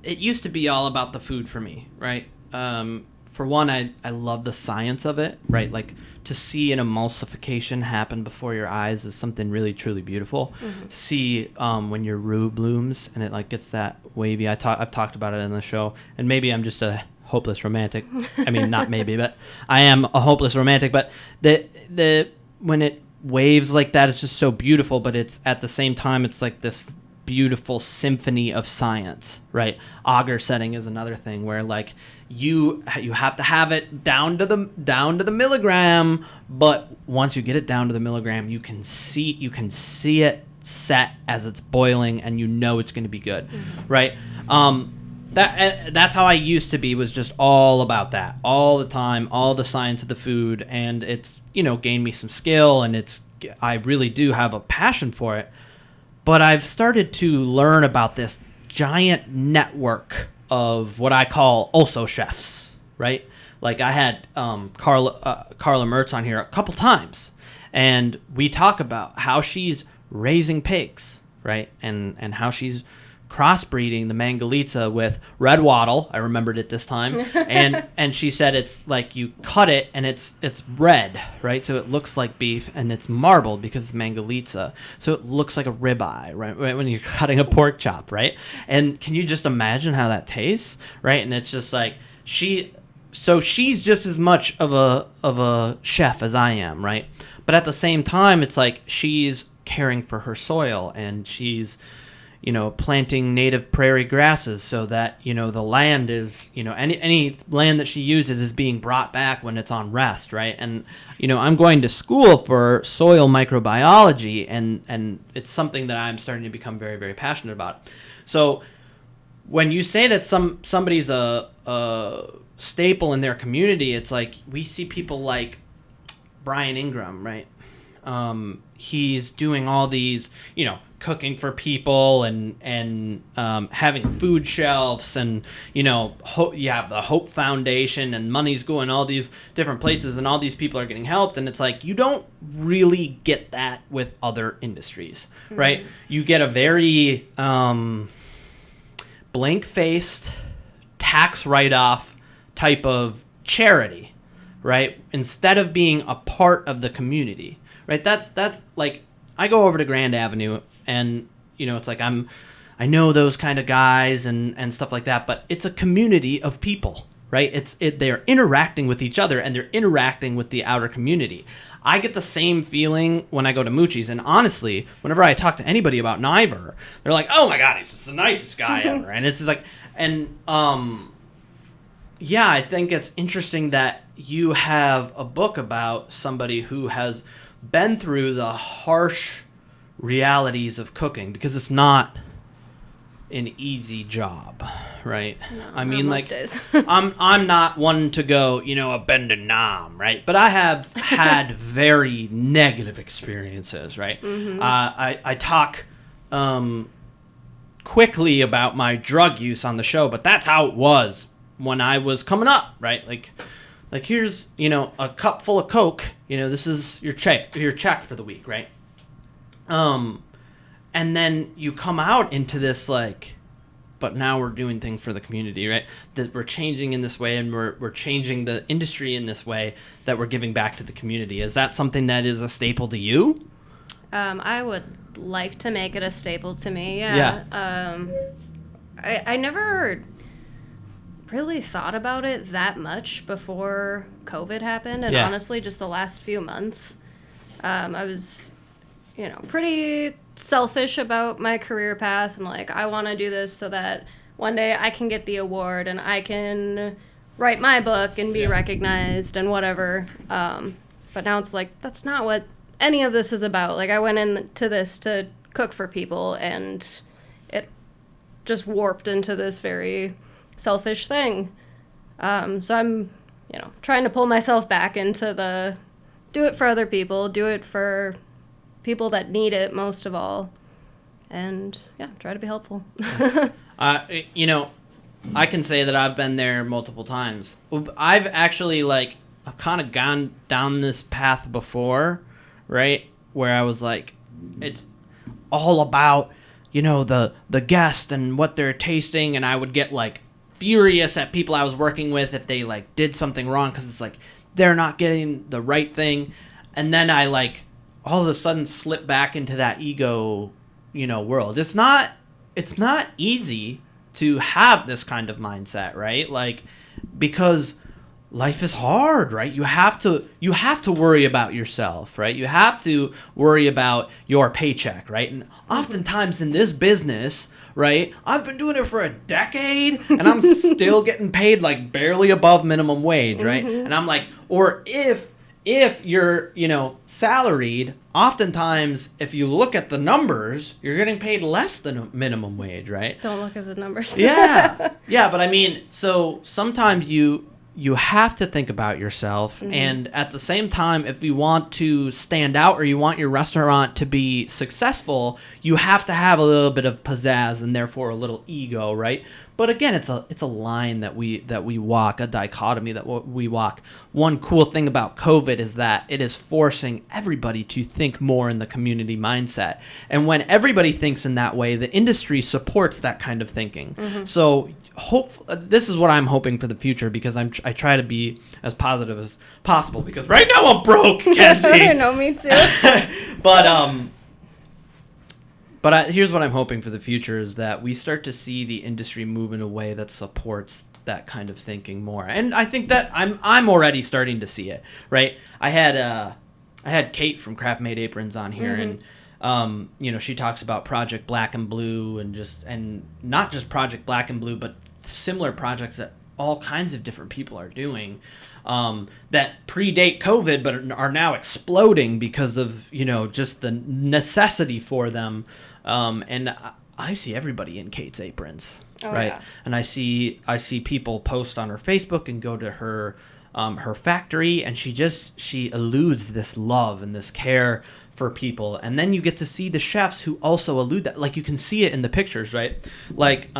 it used to be all about the food for me, right? For one, I love the science of it, right? Like, to see an emulsification happen before your eyes is something really, truly beautiful. To see when your roux blooms and it like gets that wavy. I've talked about it in the show, and maybe I'm just a hopeless romantic. I mean, not maybe, but I am a hopeless romantic. But the when it waves like that, it's just so beautiful. But it's at the same time, it's like this beautiful symphony of science, right? Auger setting is another thing where like you have to have it down to the milligram, but once you get it down to the milligram, you can see it set as it's boiling, and it's going to be good, right? That's how I used to be, was just all about that all the time, all the science of the food, and it's gained me some skill, and I really do have a passion for it. But I've started to learn about this giant network of what I call also chefs, right? Like, I had Carla Mertz on here a couple times, and we talk about how she's raising pigs, right? And how she's crossbreeding the Mangalitsa with red wattle. I remembered it this time. And she said it's like you cut it and it's red, right? So it looks like beef, and it's marbled because it's Mangalitsa. So it looks like a ribeye, right? When you're cutting a pork chop, right? And can you just imagine how that tastes, right? And it's just like she's just as much of a chef as I am, right? But at the same time, it's like she's caring for her soil, and she's, planting native prairie grasses so that, the land is, any land that she uses is being brought back when it's on rest, right? And, I'm going to school for soil microbiology, and it's something that I'm starting to become very, very passionate about. So when you say that somebody's a staple in their community, it's like we see people like Brian Ingram, right? He's doing all these, cooking for people and having food shelves, and you have the Hope Foundation, and money's going all these different places, and all these people are getting helped, and it's like you don't really get that with other industries, right? You get a very blank-faced tax write-off type of charity, right? Instead of being a part of the community, right? That's like, I go over to Grand Avenue, and it's like I know those kind of guys and stuff like that, but it's a community of people, right? They're interacting with each other, and they're interacting with the outer community. I get the same feeling when I go to Moochies, and honestly, whenever I talk to anybody about Niver, they're like, "Oh my God, he's just the nicest guy ever," and it's like, and yeah, I think it's interesting that you have a book about somebody who has been through the harsh realities of cooking, because it's not an easy job, right? No, I mean, like, days. I'm not one to go, a bend a nom, right? But I have had very negative experiences, right? I talk quickly about my drug use on the show, but that's how it was when I was coming up, right? Like here's, a cup full of Coke, this is your check for the week, right? And then you come out into this, like, but now we're doing things for the community, right? That we're changing in this way, and we're changing the industry in this way, that we're giving back to the community. Is that something that is a staple to you? I would like to make it a staple to me, yeah. I never really thought about it that much before COVID happened, and honestly, just the last few months, I was, pretty selfish about my career path, and like, I want to do this so that one day I can get the award and I can write my book and be recognized and whatever. But now it's like, that's not what any of this is about. Like, I went into this to cook for people, and it just warped into this very selfish thing. So I'm, trying to pull myself back into the do it for other people, do it for people that need it most of all, and try to be helpful. I can say that I've been there multiple times. I've actually, I've kind of gone down this path before, right? Where I was like, it's all about, the guest and what they're tasting, and I would get furious at people I was working with if they did something wrong, because it's like they're not getting the right thing, and then I all of a sudden slip back into that ego, world. It's not easy to have this kind of mindset, right? Because life is hard, right? You have to worry about yourself, right? You have to worry about your paycheck, right? And oftentimes in this business, right, I've been doing it for a decade, and I'm still getting paid barely above minimum wage, right? And I'm like, or if you're, salaried, oftentimes, if you look at the numbers, you're getting paid less than a minimum wage, right? Don't look at the numbers. Yeah, but I mean, so sometimes you have to think about yourself, and at the same time, if you want to stand out or you want your restaurant to be successful, you have to have a little bit of pizzazz and therefore a little ego, right? But again, it's a line that we walk, a dichotomy that we walk. One cool thing about COVID is that it is forcing everybody to think more in the community mindset. And when everybody thinks in that way, the industry supports that kind of thinking. So this is what I'm hoping for the future, because I try to be as positive as possible, because right now I'm broke, Kenzie. I know, me too. But here's what I'm hoping for the future, is that we start to see the industry move in a way that supports that kind of thinking more. And I think that I'm already starting to see it, right? I had I had Kate from Craft Made Aprons on here, and you know, she talks about Project Black and Blue, and not just Project Black and Blue, but similar projects that all kinds of different people are doing, that predate COVID but are now exploding because of, you know, just the necessity for them. And I see everybody in Kate's aprons, right? Yeah. And I see people post on her Facebook and go to her factory, and she eludes this love and this care for people. And then you get to see the chefs who also elude that. Like, you can see it in the pictures, right? Like,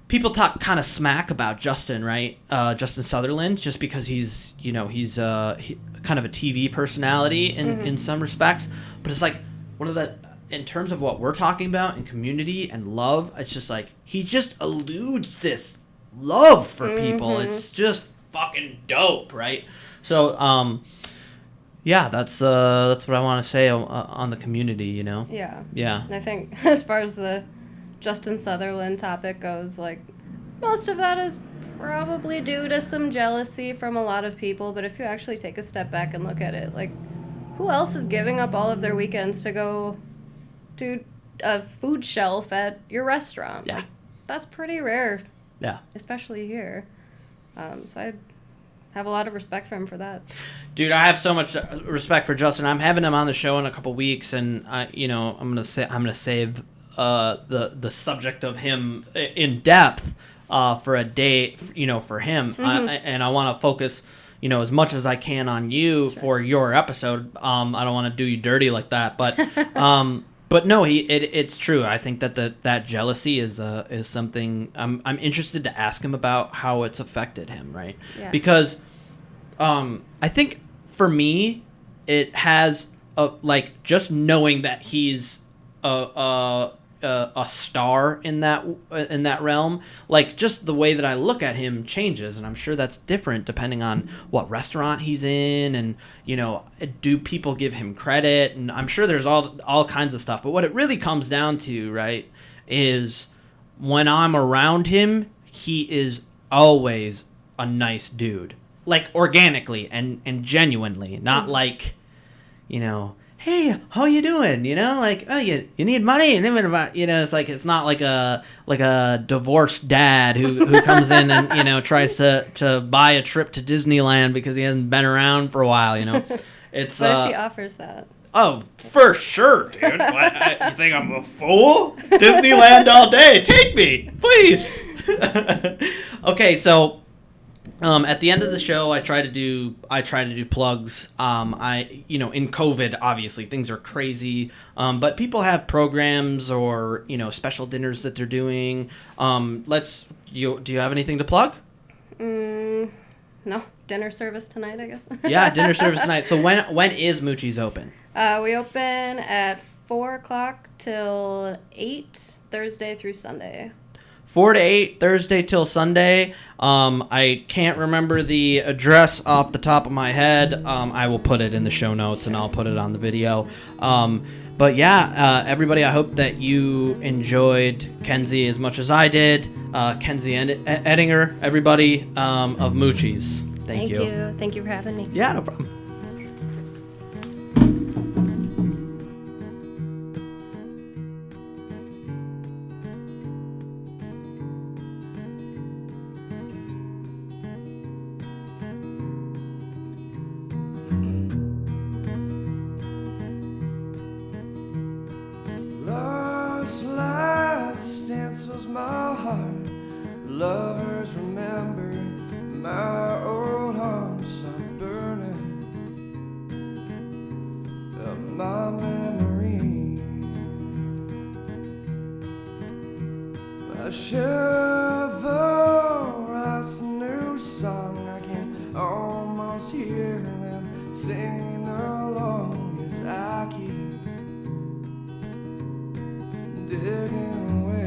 people talk kind of smack about Justin, right? Justin Sutherland, just because he's kind of a TV personality in some respects. But it's like one of the, in terms of what we're talking about in community and love, it's just like he just eludes this love for people. It's just fucking dope, right? So, yeah, that's what I want to say on the community, you know? Yeah. Yeah. And I think as far as the Justin Sutherland topic goes, like, most of that is probably due to some jealousy from a lot of people, but if you actually take a step back and look at it, like, who else is giving up all of their weekends to go to a food shelf at your restaurant? Yeah. Like, that's pretty rare. Yeah. Especially here. So I have a lot of respect for him for that. Dude, I have so much respect for Justin. I'm having him on the show in a couple weeks, and I'm gonna save the subject of him in depth for a day, you know, for him. And I want to focus, you know, as much as I can on you for your episode. I don't want to do you dirty like that, but but no, it's true. I think that jealousy is something I'm interested to ask him about, how it's affected him, right? Yeah. Because I think for me it has like just knowing that he's a star in that realm, like just the way that I look at him changes, and I'm sure that's different depending on what restaurant he's in, and, you know, do people give him credit, and I'm sure there's all kinds of stuff. But what it really comes down to, right, is when I'm around him, he is always a nice dude, like organically and genuinely, not like, you know, hey, how you doing? You know, like, oh, you need money, and even, you know, it's like, it's not like a divorced dad who comes in and, you know, tries to buy a trip to Disneyland because he hasn't been around for a while. You know, it's. What if he offers that? Oh, for sure, dude. You think I'm a fool? Disneyland all day. Take me, please. Okay, so. At the end of the show, I try to do plugs. You know, in COVID, obviously things are crazy, but people have programs or, you know, special dinners that they're doing. Do you have anything to plug? No, dinner service tonight, I guess. Yeah, dinner service tonight. So when is Moochies open? We open at 4:00 till 8, Thursday through Sunday. 4 to 8, Thursday till Sunday. I can't remember the address off the top of my head. I will put it in the show notes, and I'll put it on the video. But yeah, everybody, I hope that you enjoyed Kenzie as much as I did. Kenzie and Edinger, everybody, of Moochies. Thank you. Thank you for having me. Yeah, no problem. My heart, lovers remember my old arms are burning, my memory. I shiver, writes a new song. I can almost hear them singing along as I keep digging away.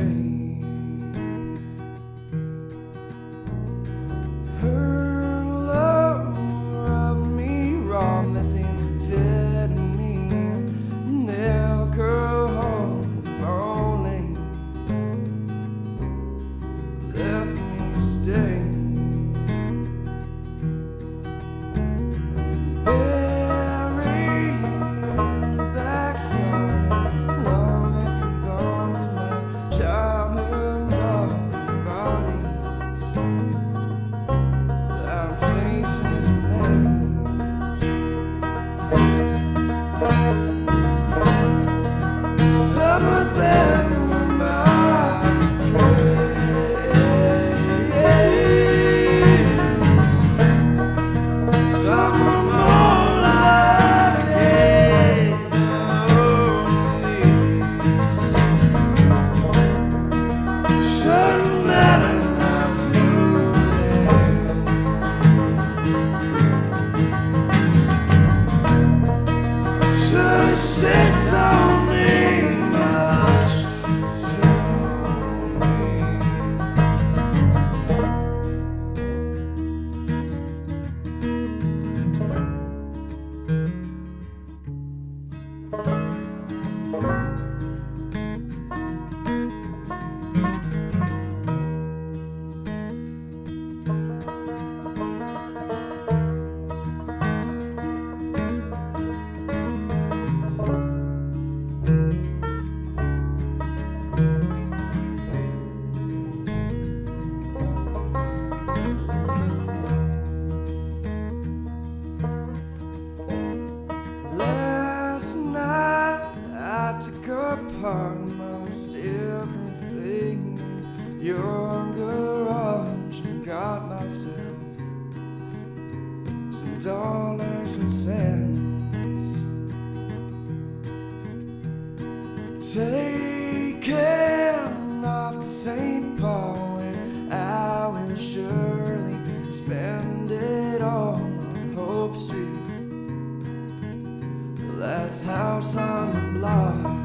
Her love rubbed me raw, methamphetamine, alcohol, if only left me stay. Very your garage and got myself some dollars and cents. Taking off to St. Paul, and I will surely spend it all on Hope Street, the last house on the block.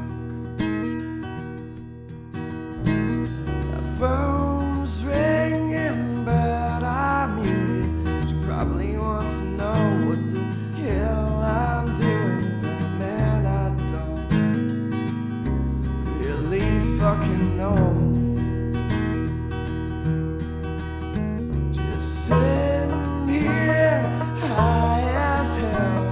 My phone's ringing, but I'm muted. She probably wants to know what the hell I'm doing, but man, I don't really fucking know. Just sitting here high as hell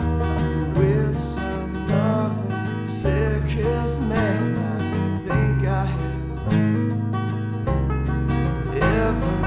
with some nothing, sickest man I think I have ever